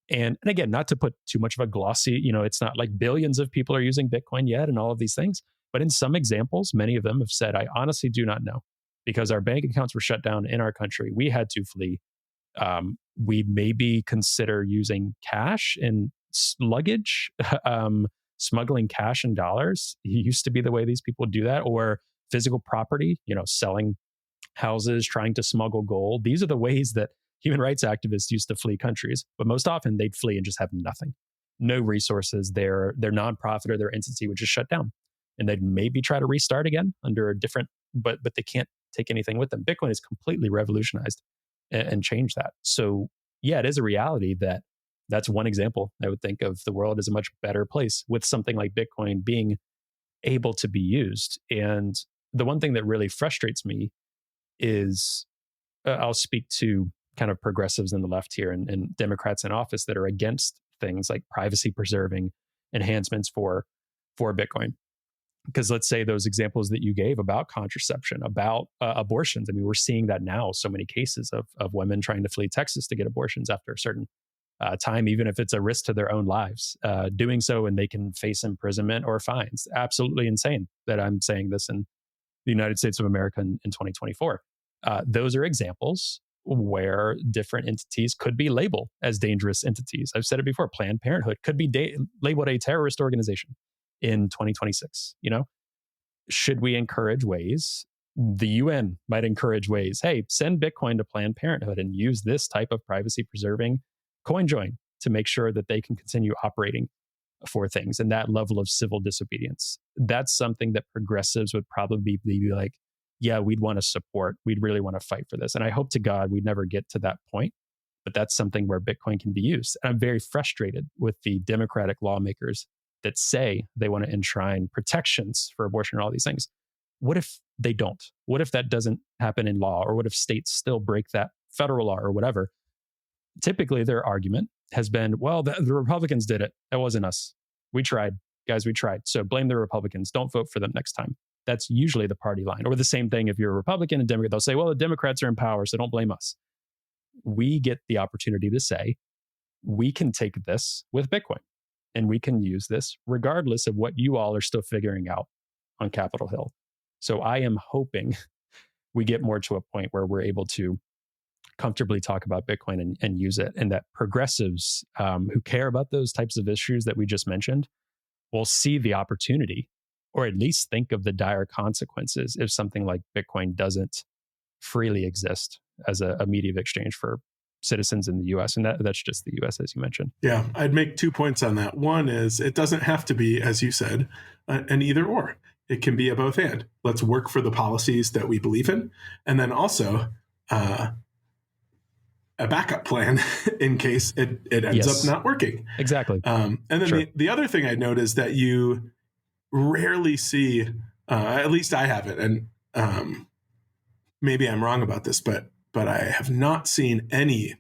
And again, not to put too much of a glossy, it's not like billions of people are using Bitcoin yet and all of these things. But in some examples, many of them have said, I honestly do not know, because our bank accounts were shut down in our country. We had to flee. We maybe consider using cash in luggage, smuggling cash and dollars. It used to be the way these people do that, or physical property, selling houses, trying to smuggle gold. These are the ways that human rights activists used to flee countries, but most often they'd flee and just have nothing, no resources. Their nonprofit or their entity would just shut down, and they'd maybe try to restart again under a different, but they can't take anything with them. Bitcoin has completely revolutionized and changed that. So yeah, it is a reality that's one example I would think of. The world is a much better place with something like Bitcoin being able to be used. And the one thing that really frustrates me is I'll speak to kind of progressives in the left here and Democrats in office that are against things like privacy preserving enhancements for Bitcoin. Because let's say those examples that you gave about contraception, about abortions. I mean, we're seeing that now. So many cases of women trying to flee Texas to get abortions after a certain time, even if it's a risk to their own lives, doing so, and they can face imprisonment or fines. Absolutely insane that I'm saying this in the United States of America in 2024. Those are examples where different entities could be labeled as dangerous entities. I've said it before, Planned Parenthood could be labeled a terrorist organization in 2026. Should we encourage ways? The UN might encourage ways. Hey, send Bitcoin to Planned Parenthood and use this type of privacy preserving coin join to make sure that they can continue operating for things. And that level of civil disobedience, that's something that progressives would probably be like, yeah, we'd want to support. We'd really want to fight for this. And I hope to God we'd never get to that point. But that's something where Bitcoin can be used. And I'm very frustrated with the Democratic lawmakers that say they want to enshrine protections for abortion and all these things. What if they don't? What if that doesn't happen in law? Or what if states still break that federal law or whatever? Typically, their argument has been, well, the Republicans did it. That wasn't us. We tried. Guys, we tried. So blame the Republicans. Don't vote for them next time. That's usually the party line. Or the same thing, if you're a Republican and Democrat, they'll say, well, the Democrats are in power, so don't blame us. We get the opportunity to say, we can take this with Bitcoin. And we can use this regardless of what you all are still figuring out on Capitol Hill. So I am hoping we get more to a point where we're able to comfortably talk about Bitcoin and use it. And that progressives who care about those types of issues that we just mentioned will see the opportunity, or at least think of the dire consequences if something like Bitcoin doesn't freely exist as a medium of exchange for citizens in the US. And that's just the US, as you mentioned. Yeah, I'd make 2 points on that. One is it doesn't have to be, as you said, an either or. It can be a both and. Let's work for the policies that we believe in. And then also a backup plan in case it ends up not working. Exactly. And then the other thing I'd note is that you rarely see, at least I haven't, and maybe I'm wrong about this, but I have not seen any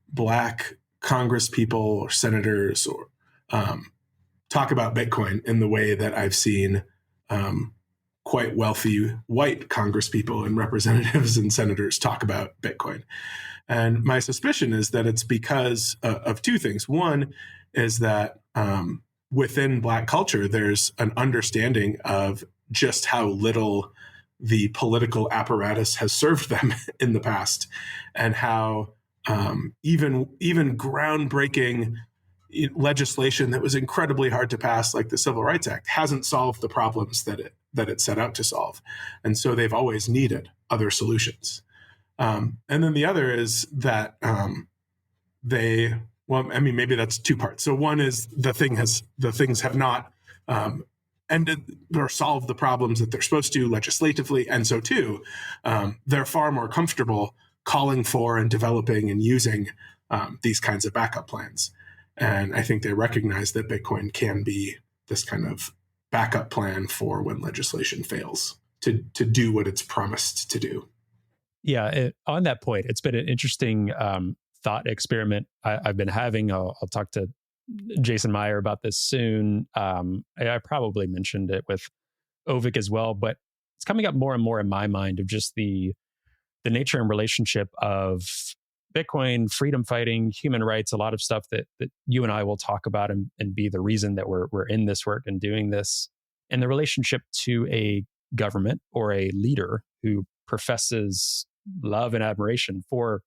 Black Congress people or senators or talk about Bitcoin in the way that I've seen quite wealthy white Congress people and representatives and senators talk about Bitcoin. And my suspicion is that it's because of two things. One is that within Black culture, there's an understanding of just how little the political apparatus has served them in the past, and how even groundbreaking legislation that was incredibly hard to pass, like the Civil Rights Act, hasn't solved the problems that it set out to solve. And so they've always needed other solutions. And then the other is that maybe that's two parts. So one is the things have not ended or solved the problems that they're supposed to legislatively. And so two, they're far more comfortable calling for and developing and using these kinds of backup plans. And I think they recognize that Bitcoin can be this kind of backup plan for when legislation fails to do what it's promised to do. Yeah, on that point, it's been an interesting thought experiment I've been having. I'll talk to Jason Meyer about this soon. I probably mentioned it with Ovik as well, but it's coming up more and more in my mind of just the nature and relationship of Bitcoin, freedom fighting, human rights, a lot of stuff that you and I will talk about and be the reason that we're in this work and doing this, and the relationship to a government or a leader who professes love and admiration for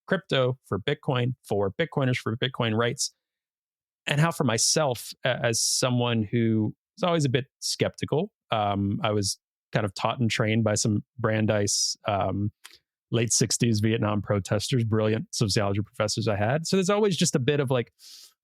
crypto, for Bitcoin, for Bitcoiners, for Bitcoin rights. And how for myself, as someone who is always a bit skeptical, I was kind of taught and trained by some Brandeis late 60s Vietnam protesters, brilliant sociology professors I had. So there's always just a bit of like,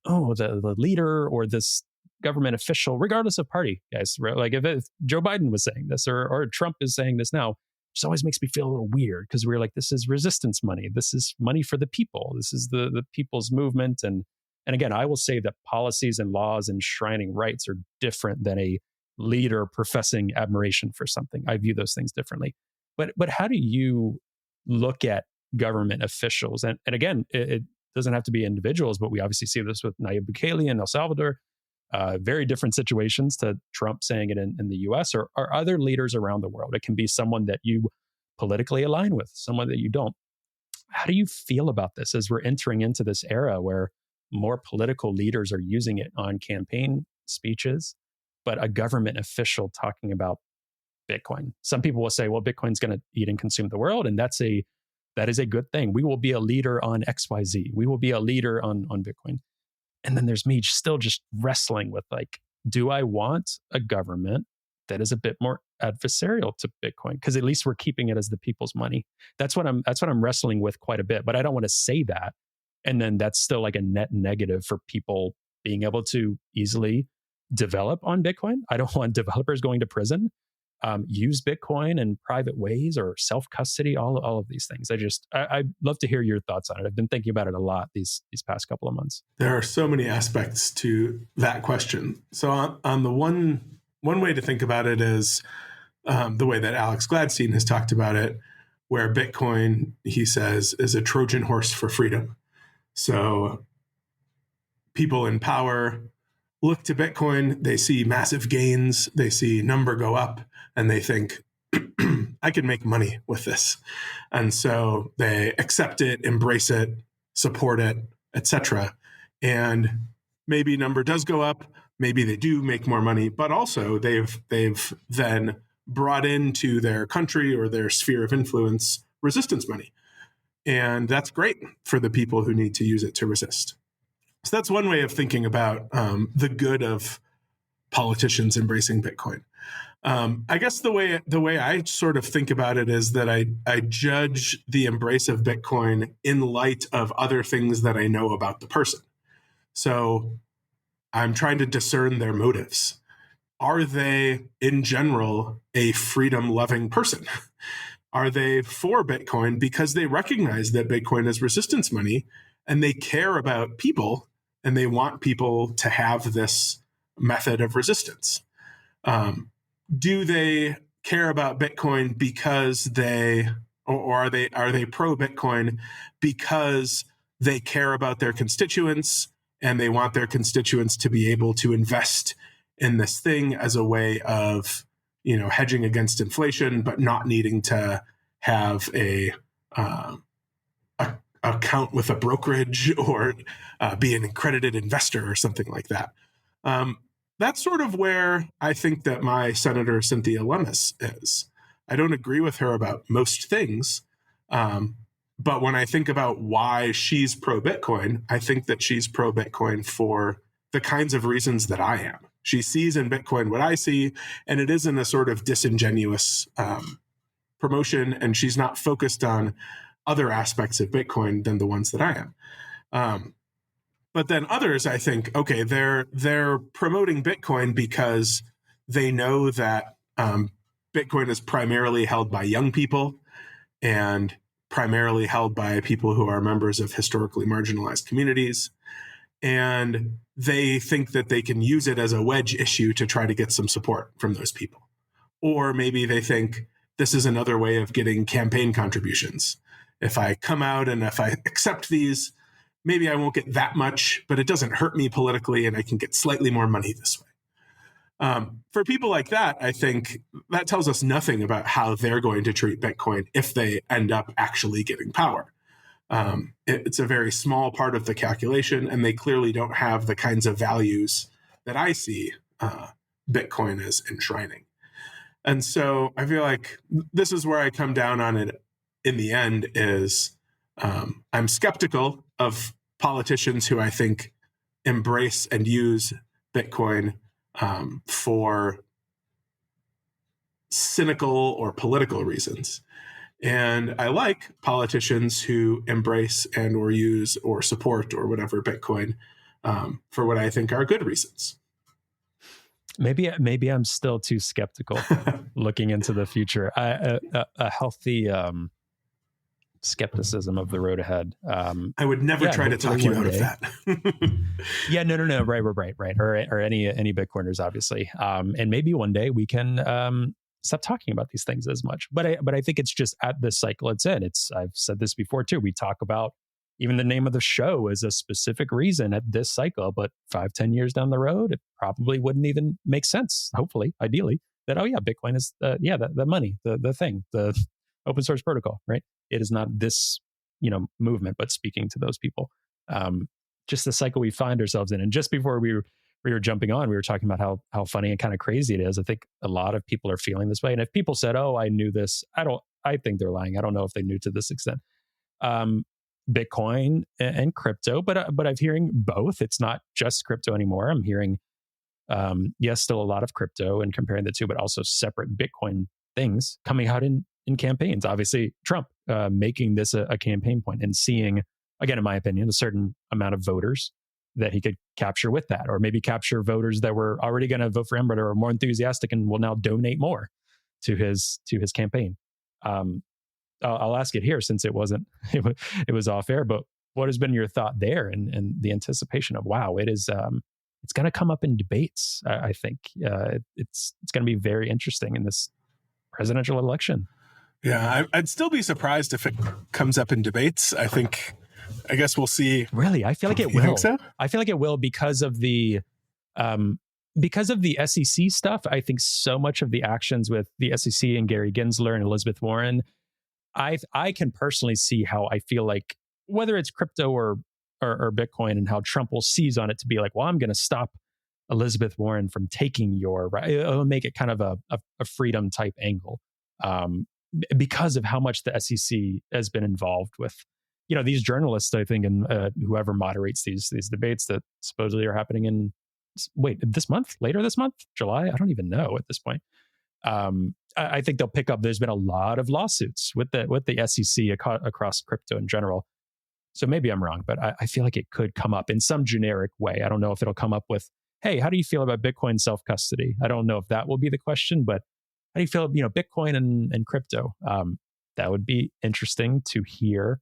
oh, the leader or this government official, regardless of party, guys, right? Like if Joe Biden was saying this or Trump is saying this now, it just always makes me feel a little weird because we're like, this is resistance money. This is money for the people. This is the people's movement. And again, I will say that policies and laws enshrining rights are different than a leader professing admiration for something. I view those things differently. But how do you look at government officials? And again, it doesn't have to be individuals, but we obviously see this with Nayib Bukele in El Salvador. Very different situations to Trump saying it in the US or other leaders around the world. It can be someone that you politically align with, someone that you don't. How do you feel about this as we're entering into this era where more political leaders are using it on campaign speeches, but a government official talking about Bitcoin? Some people will say, well, Bitcoin's going to eat and consume the world, and that is a good thing. We will be a leader on XYZ. We will be a leader on Bitcoin. And then there's me still just wrestling with like, do I want a government that is a bit more adversarial to Bitcoin? Because at least we're keeping it as the people's money. That's what I'm wrestling with quite a bit. But I don't want to say that. And then that's still like a net negative for people being able to easily develop on Bitcoin. I don't want developers going to prison, use Bitcoin in private ways or self-custody, all of these things. I'd love to hear your thoughts on it. I've been thinking about it a lot these past couple of months. There are so many aspects to that question. So on the one way to think about it is the way that Alex Gladstein has talked about it, where Bitcoin, he says, is a Trojan horse for freedom. So people in power look to Bitcoin, they see massive gains, they see number go up, and they think, I can make money with this. And so they accept it, embrace it, support it, etc. And maybe number does go up, maybe they do make more money, but also they've then brought into their country or their sphere of influence resistance money. And that's great for the people who need to use it to resist. So that's one way of thinking about the good of politicians embracing Bitcoin. I guess the way I sort of think about it is that I judge the embrace of Bitcoin in light of other things that I know about the person. So I'm trying to discern their motives. Are they, in general, a freedom-loving person? Are they for Bitcoin because they recognize that Bitcoin is resistance money and they care about people and they want people to have this method of resistance? Do they care about Bitcoin because or are they pro Bitcoin because they care about their constituents and they want their constituents to be able to invest in this thing as a way of, hedging against inflation, but not needing to have a account with a brokerage or be an accredited investor or something like that. That's sort of where I think that my Senator Cynthia Lummis is. I don't agree with her about most things, but when I think about why she's pro-Bitcoin, I think that she's pro-Bitcoin for the kinds of reasons that I am. She sees in Bitcoin what I see, and it isn't a sort of disingenuous promotion, and she's not focused on other aspects of Bitcoin than the ones that I am. But then others, I think, okay, they're promoting Bitcoin because they know that Bitcoin is primarily held by young people and primarily held by people who are members of historically marginalized communities. And they think that they can use it as a wedge issue to try to get some support from those people. Or maybe they think this is another way of getting campaign contributions. If I come out and if I accept these, maybe I won't get that much, but it doesn't hurt me politically and I can get slightly more money this way. For people like that, I think that tells us nothing about how they're going to treat Bitcoin if they end up actually getting power. It's a very small part of the calculation, and they clearly don't have the kinds of values that I see Bitcoin as enshrining. And so I feel like this is where I come down on it in the end is I'm skeptical of politicians who I think embrace and use Bitcoin for cynical or political reasons. And I like politicians who embrace and or use or support or whatever Bitcoin for what I think are good reasons. Maybe I'm still too skeptical looking into the future. A healthy skepticism of the road ahead. I would never try to talk you out of that. Yeah, no. Right. Or any Bitcoiners, obviously. And maybe one day we can stop talking about these things as much. But I think it's just at the cycle it's in. I've said this before too. We talk about even the name of the show is a specific reason at this cycle, but 5-10 years down the road, it probably wouldn't even make sense. Hopefully, ideally, that Bitcoin is the money, the thing, the open source protocol, right? It is not this movement, but speaking to those people. Just the cycle we find ourselves in. And just before we were jumping on, we were talking about how funny and kind of crazy it is. I think a lot of people are feeling this way. And if people said, "Oh, I knew this," I think they're lying. I don't know if they knew to this extent. Bitcoin and crypto, but I'm hearing both. It's not just crypto anymore. I'm hearing, yes, still a lot of crypto and comparing the two, but also separate Bitcoin things coming out in campaigns. Obviously, Trump making this a campaign point and seeing, again, in my opinion, a certain amount of voters that he could capture with that, or maybe capture voters that were already going to vote for him but are more enthusiastic and will now donate more to his campaign. I'll ask it here since it was off air, but what has been your thought there and the anticipation of, wow, it's going to come up in debates. I think it's going to be very interesting in this presidential election. Yeah, I'd still be surprised if it comes up in debates. I guess we'll see. Really? I feel like it will. You think so? I feel like it will because of the SEC stuff. I think so much of the actions with the SEC and Gary Gensler and Elizabeth Warren, I can personally see how I feel like whether it's crypto or Bitcoin and how Trump will seize on it to be like, well, I'm going to stop Elizabeth Warren from taking your right. It'll make it kind of a freedom type angle because of how much the SEC has been involved with, these journalists, I think, and whoever moderates these debates that supposedly are happening in later this month, July. I don't even know at this point. I think they'll pick up. There's been a lot of lawsuits with the SEC across crypto in general. So maybe I'm wrong, but I feel like it could come up in some generic way. I don't know if it'll come up with, hey, how do you feel about Bitcoin self-custody? I don't know if that will be the question, but how do you feel, Bitcoin and crypto? That would be interesting to hear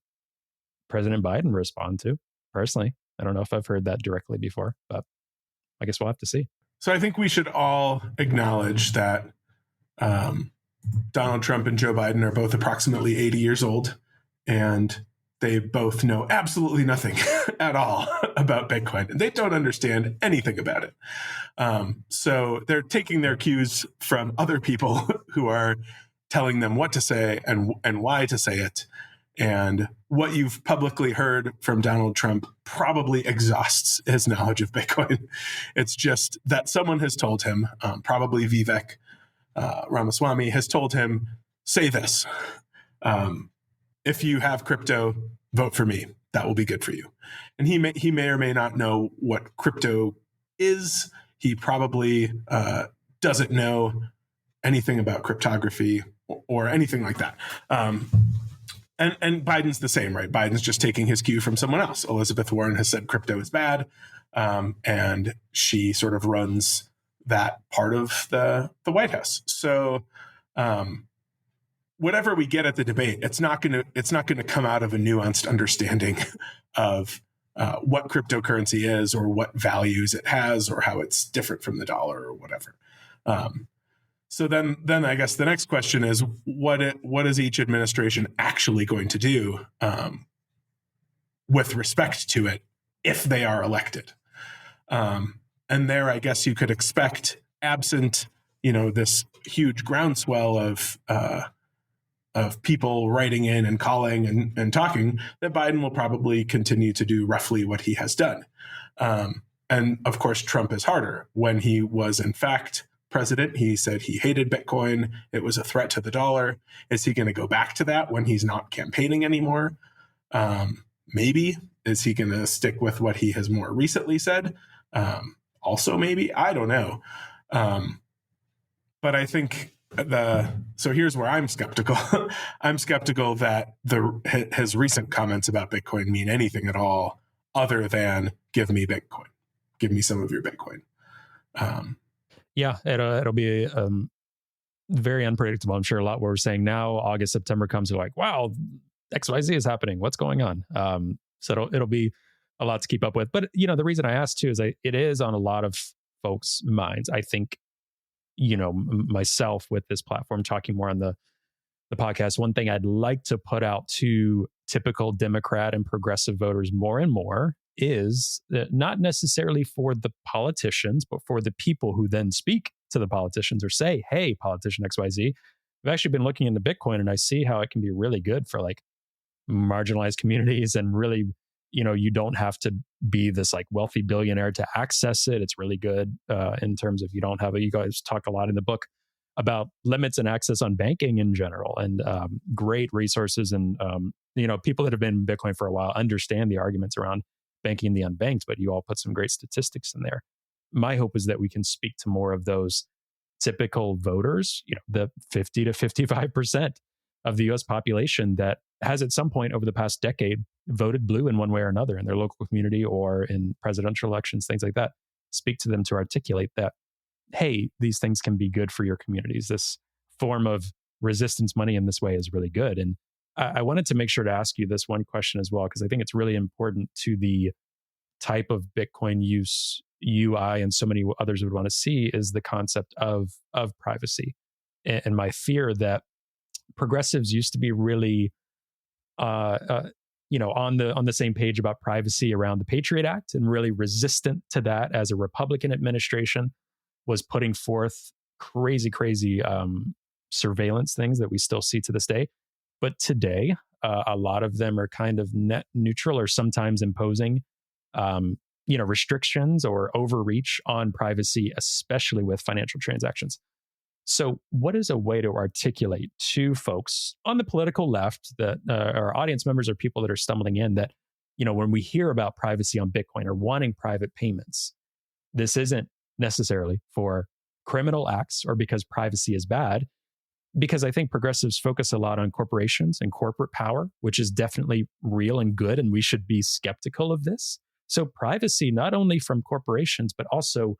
President Biden respond to. Personally, I don't know if I've heard that directly before, but I guess we'll have to see. So I think we should all acknowledge that Donald Trump and Joe Biden are both approximately 80 years old, and they both know absolutely nothing at all about Bitcoin. They don't understand anything about it. So they're taking their cues from other people who are telling them what to say and why to say it. And what you've publicly heard from Donald Trump probably exhausts his knowledge of Bitcoin. It's just that someone has told him, probably Vivek Ramaswamy has told him, say this, if you have crypto, vote for me. That will be good for you. And he may or may not know what crypto is. He probably doesn't know anything about cryptography or anything like that. And Biden's the same, right? Biden's just taking his cue from someone else. Elizabeth Warren has said crypto is bad, and she sort of runs that part of the White House. So whatever we get at the debate, it's not going to come out of a nuanced understanding of what cryptocurrency is or what values it has or how it's different from the dollar or whatever. So then I guess the next question is what is each administration actually going to do with respect to it if they are elected? And there, I guess you could expect, absent this huge groundswell of people writing in and calling and talking, that Biden will probably continue to do roughly what he has done. And of course, Trump is harder. When he was in fact president, he said he hated Bitcoin. It was a threat to the dollar. Is he going to go back to that when he's not campaigning anymore? Maybe. Is he going to stick with what he has more recently said? Also, maybe. I don't know. But I think so here's where I'm skeptical. I'm skeptical that his recent comments about Bitcoin mean anything at all other than give me Bitcoin. Give me some of your Bitcoin. Yeah, it'll be very unpredictable. I'm sure a lot what we're saying now, August, September comes, we're like, wow, XYZ is happening. What's going on? So it'll be a lot to keep up with. But the reason I asked too is it is on a lot of folks' minds. I think myself with this platform talking more on the podcast. One thing I'd like to put out to typical Democrat and progressive voters more and more is that not necessarily for the politicians, but for the people who then speak to the politicians or say, hey, politician XYZ, I've actually been looking into Bitcoin and I see how it can be really good for like marginalized communities and really, you don't have to be this like wealthy billionaire to access it. It's really good in terms of you guys talk a lot in the book about limits and access on banking in general and great resources. And, people that have been in Bitcoin for a while understand the arguments around banking the unbanked, but you all put some great statistics in there. My hope is that we can speak to more of those typical voters, the 50 to 55% of the US population that has at some point over the past decade voted blue in one way or another in their local community or in presidential elections, things like that. Speak to them to articulate that, hey, these things can be good for your communities. This form of resistance money in this way is really good. And I wanted to make sure to ask you this one question as well, because I think it's really important to the type of Bitcoin use UI and so many others would want to see is the concept of privacy. And my fear that progressives used to be really on the same page about privacy around the Patriot Act and really resistant to that as a Republican administration was putting forth crazy surveillance things that we still see to this day. But today, a lot of them are kind of net neutral or sometimes imposing, restrictions or overreach on privacy, especially with financial transactions. So what is a way to articulate to folks on the political left that our audience members or people that are stumbling in that, when we hear about privacy on Bitcoin or wanting private payments, this isn't necessarily for criminal acts or because privacy is bad, because I think progressives focus a lot on corporations and corporate power, which is definitely real and good, and we should be skeptical of this. So privacy, not only from corporations, but also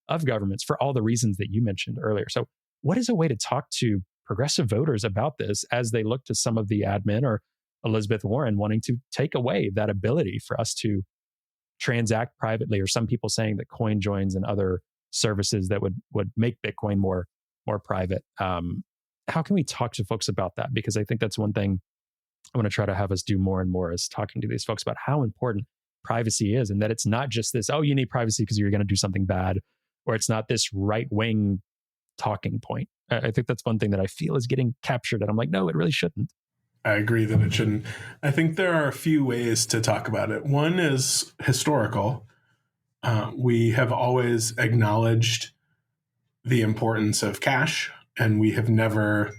of governments for all the reasons that you mentioned earlier. So what is a way to talk to progressive voters about this as they look to some of the admin or Elizabeth Warren wanting to take away that ability for us to transact privately, or some people saying that coin joins and other services that would make Bitcoin more private? How can we talk to folks about that? Because I think that's one thing I want to try to have us do more and more is talking to these folks about how important privacy is, and that it's not just this, oh, you need privacy because you're going to do something bad, or it's not this right-wing talking point. I think that's one thing that I feel is getting captured, and I'm like, no, it really shouldn't. I agree that it shouldn't. I think there are a few ways to talk about it. One is historical. We have always acknowledged the importance of cash, and we have never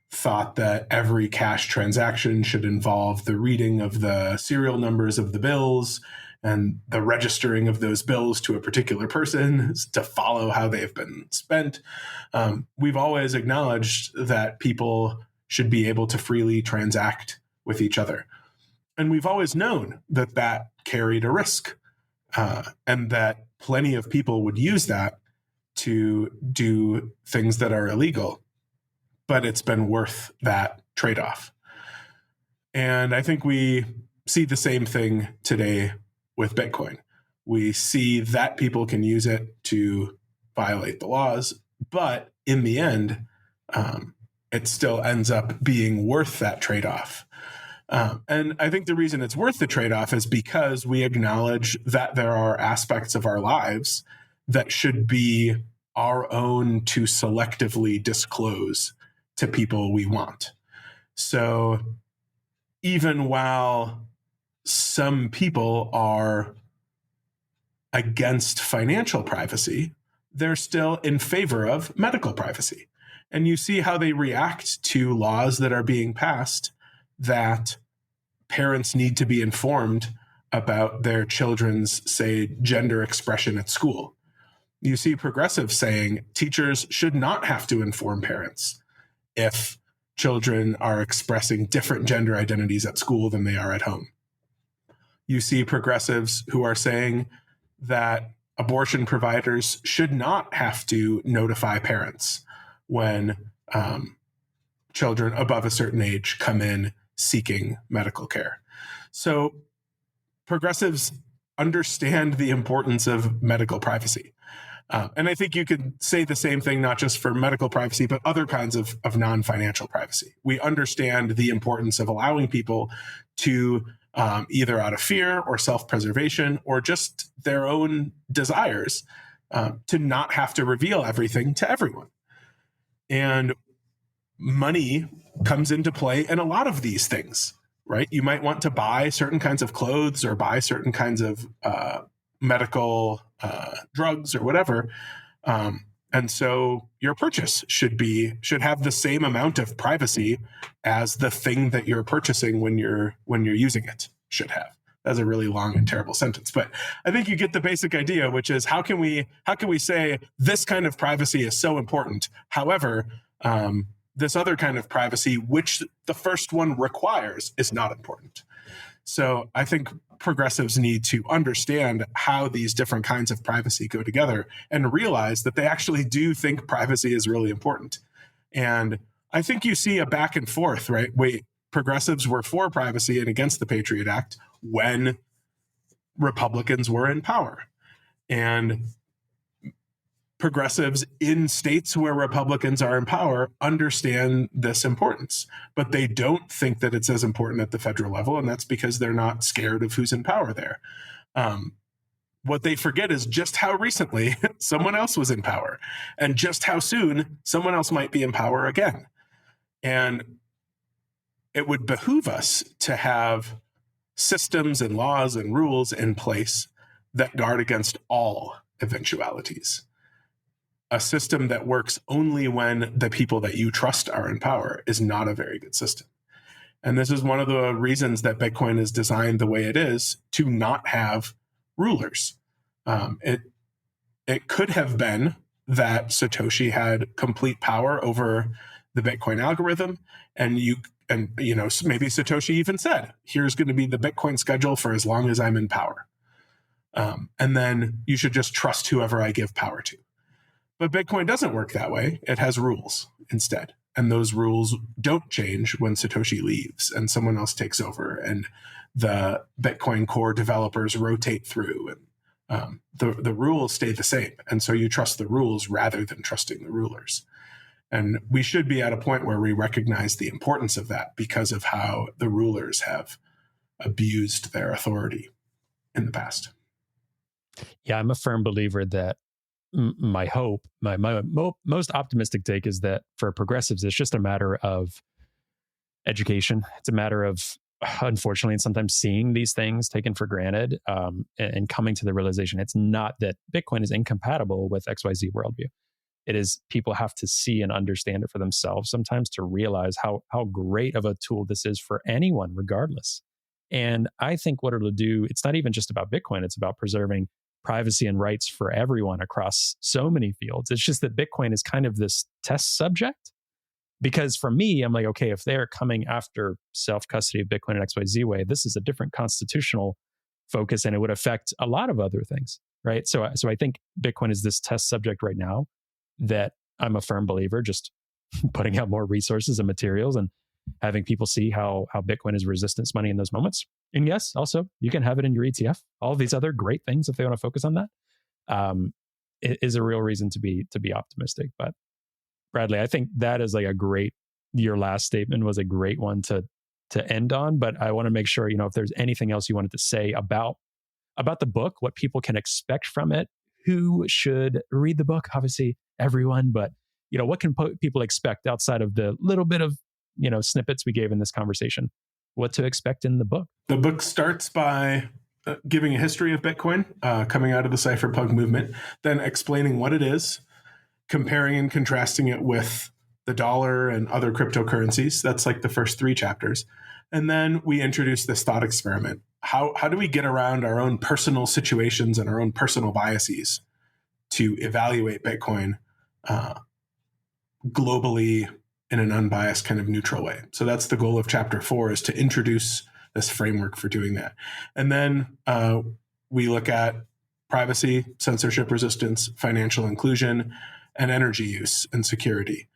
thought that every cash transaction should involve the reading of the serial numbers of the bills and the registering of those bills to a particular person to follow how they've been spent. We've always acknowledged that people should be able to freely transact with each other. And we've always known that that carried a risk, and that plenty of people would use that to do things that are illegal, but it's been worth that trade-off. And I think we see the same thing today with Bitcoin. We see that people can use it to violate the laws, but in the end, it still ends up being worth that trade-off. And I think the reason it's worth the trade-off is because we acknowledge that there are aspects of our lives that should be our own to selectively disclose to people we want. So even while some people are against financial privacy, they're still in favor of medical privacy. And you see how they react to laws that are being passed that parents need to be informed about their children's, say, gender expression at school. You see progressives saying teachers should not have to inform parents if children are expressing different gender identities at school than they are at home. You see progressives who are saying that abortion providers should not have to notify parents when children above a certain age come in seeking medical care. So progressives understand the importance of medical privacy. And I think you could say the same thing, not just for medical privacy, but other kinds of non-financial privacy. We understand the importance of allowing people to either out of fear or self-preservation or just their own desires to not have to reveal everything to everyone. And money comes into play in a lot of these things, right? You might want to buy certain kinds of clothes or buy certain kinds of medical drugs or whatever. And so your purchase should have the same amount of privacy as the thing that you're purchasing when you're using it should have. That's a really long and terrible sentence, but I think you get the basic idea, which is how can we say this kind of privacy is so important? However, this other kind of privacy, which the first one requires, is not important. So I think progressives need to understand how these different kinds of privacy go together and realize that they actually do think privacy is really important. And I think you see a back and forth, right? Progressives were for privacy and against the Patriot Act when Republicans were in power. And progressives in states where Republicans are in power understand this importance, but they don't think that it's as important at the federal level, and that's because they're not scared of who's in power there. What they forget is just how recently someone else was in power, and just how soon someone else might be in power again. And it would behoove us to have systems and laws and rules in place that guard against all eventualities. A system that works only when the people that you trust are in power is not a very good system. And this is one of the reasons that Bitcoin is designed the way it is, to not have rulers. It could have been that Satoshi had complete power over the Bitcoin algorithm, and maybe Satoshi even said, here's going to be the Bitcoin schedule for as long as I'm in power. And then you should just trust whoever I give power to. But Bitcoin doesn't work that way. It has rules instead. And those rules don't change when Satoshi leaves and someone else takes over and the Bitcoin core developers rotate through, and the rules stay the same. And so you trust the rules rather than trusting the rulers. And we should be at a point where we recognize the importance of that because of how the rulers have abused their authority in the past. Yeah, I'm a firm believer that my hope, my most optimistic take is that for progressives, it's just a matter of education. It's a matter of, unfortunately, and sometimes seeing these things taken for granted and coming to the realization it's not that Bitcoin is incompatible with XYZ worldview. It is people have to see and understand it for themselves sometimes to realize how great of a tool this is for anyone, regardless. And I think what it'll do, it's not even just about Bitcoin, it's about preserving privacy and rights for everyone across so many fields. It's just that Bitcoin is kind of this test subject. Because for me, I'm like, okay, if they're coming after self-custody of Bitcoin in XYZ way, this is a different constitutional focus and it would affect a lot of other things, right? So I think Bitcoin is this test subject right now that I'm a firm believer, just putting out more resources and materials and having people see how Bitcoin is resistance money in those moments. And yes, also, you can have it in your ETF. All of these other great things, if they want to focus on that, it is a real reason to be optimistic. But Bradley, I think that is like your last statement was a great one to end on. But I want to make sure, if there's anything else you wanted to say about the book, what people can expect from it, who should read the book, obviously everyone, but what can people expect outside of the little bit of snippets we gave in this conversation, what to expect in the book? The book starts by giving a history of Bitcoin coming out of the cypherpunk movement, then explaining what it is, comparing and contrasting it with the dollar and other cryptocurrencies. That's like the first 3 chapters. And then we introduce this thought experiment. How do we get around our own personal situations and our own personal biases to evaluate Bitcoin globally in an unbiased kind of neutral way? So that's the goal of chapter 4, is to introduce this framework for doing that. And then we look at privacy, censorship resistance, financial inclusion, and energy use and security.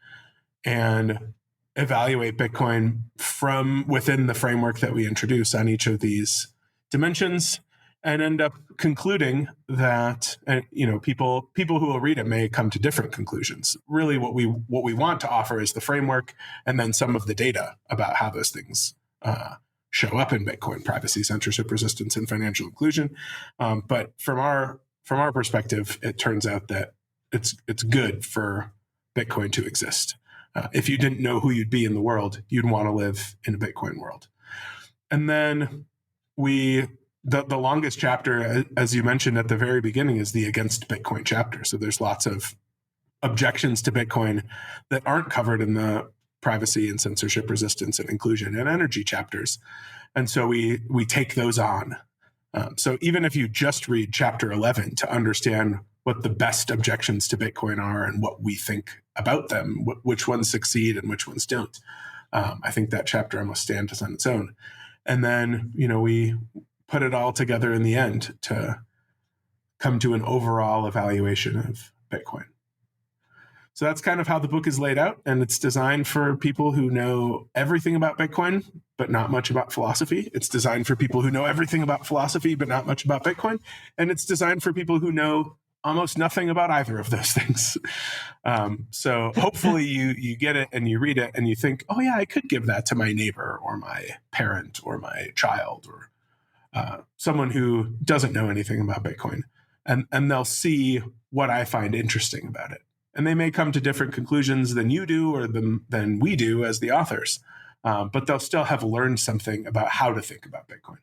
And evaluate Bitcoin from within the framework that we introduce on each of these dimensions, and end up concluding that, people who will read it may come to different conclusions. Really, what we want to offer is the framework, and then some of the data about how those things show up in Bitcoin: privacy, censorship, resistance, and financial inclusion. But from our perspective, it turns out that it's good for Bitcoin to exist. If you didn't know who you'd be in the world, you'd want to live in a Bitcoin world. And then the longest chapter, as you mentioned at the very beginning, is the Against Bitcoin chapter. So there's lots of objections to Bitcoin that aren't covered in the privacy and censorship, resistance and inclusion and energy chapters. And so we take those on. So even if you just read chapter 11 to understand what the best objections to Bitcoin are and what we think about them, which ones succeed and which ones don't, I think that chapter almost stands on its own. And then, we put it all together in the end to come to an overall evaluation of Bitcoin. So that's kind of how the book is laid out, and it's designed for people who know everything about Bitcoin, but not much about philosophy. It's designed for people who know everything about philosophy, but not much about Bitcoin. And it's designed for people who know almost nothing about either of those things. So hopefully you get it and you read it and you think, oh yeah, I could give that to my neighbor or my parent or my child or someone who doesn't know anything about Bitcoin. And they'll see what I find interesting about it. And they may come to different conclusions than you do or than we do as the authors. But they'll still have learned something about how to think about Bitcoin.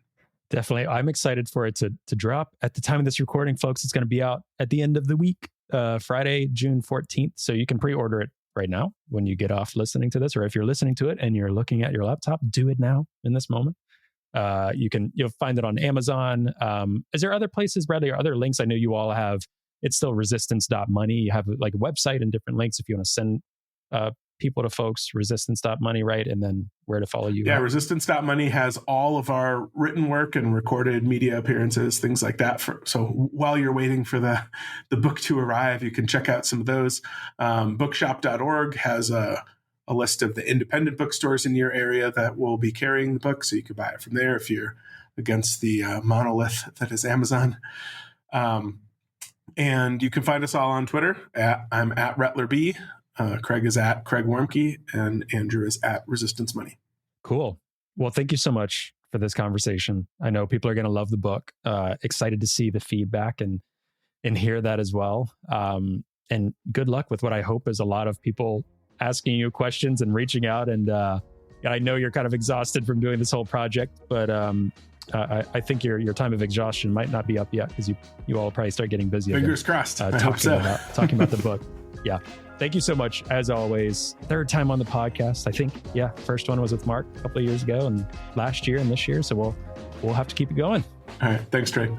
Definitely. I'm excited for it to drop. At the time of this recording, folks, it's going to be out at the end of the week, Friday, June 14th. So you can pre-order it right now when you get off listening to this, or if you're listening to it and you're looking at your laptop, do it now in this moment. You'll find it on Amazon. Is there other places, Bradley, or other links? I know you all have, it's still resistance.money. You have like a website and different links if you want to send people to folks, resistance.money, right? And then where to follow you. Yeah, resistance.money has all of our written work and recorded media appearances, things like that. So while you're waiting for the book to arrive, you can check out some of those. Bookshop.org has a list of the independent bookstores in your area that will be carrying the book. So you can buy it from there if you're against the monolith that is Amazon. And you can find us all on Twitter. I'm at Rettler B. Craig is at Craig Wormke, and Andrew is at Resistance Money. Cool. Well, thank you so much for this conversation. I know people are going to love the book. Excited to see the feedback and hear that as well. And good luck with what I hope is a lot of people asking you questions and reaching out. And I know you're kind of exhausted from doing this whole project, but I think your time of exhaustion might not be up yet because you all probably start getting busy. Fingers crossed. I hope so. Talking about the book. Yeah. Thank you so much, as always. Third time on the podcast, I think. Yeah, first one was with Mark a couple of years ago, and last year and this year. So we'll have to keep it going. All right. Thanks, Trey.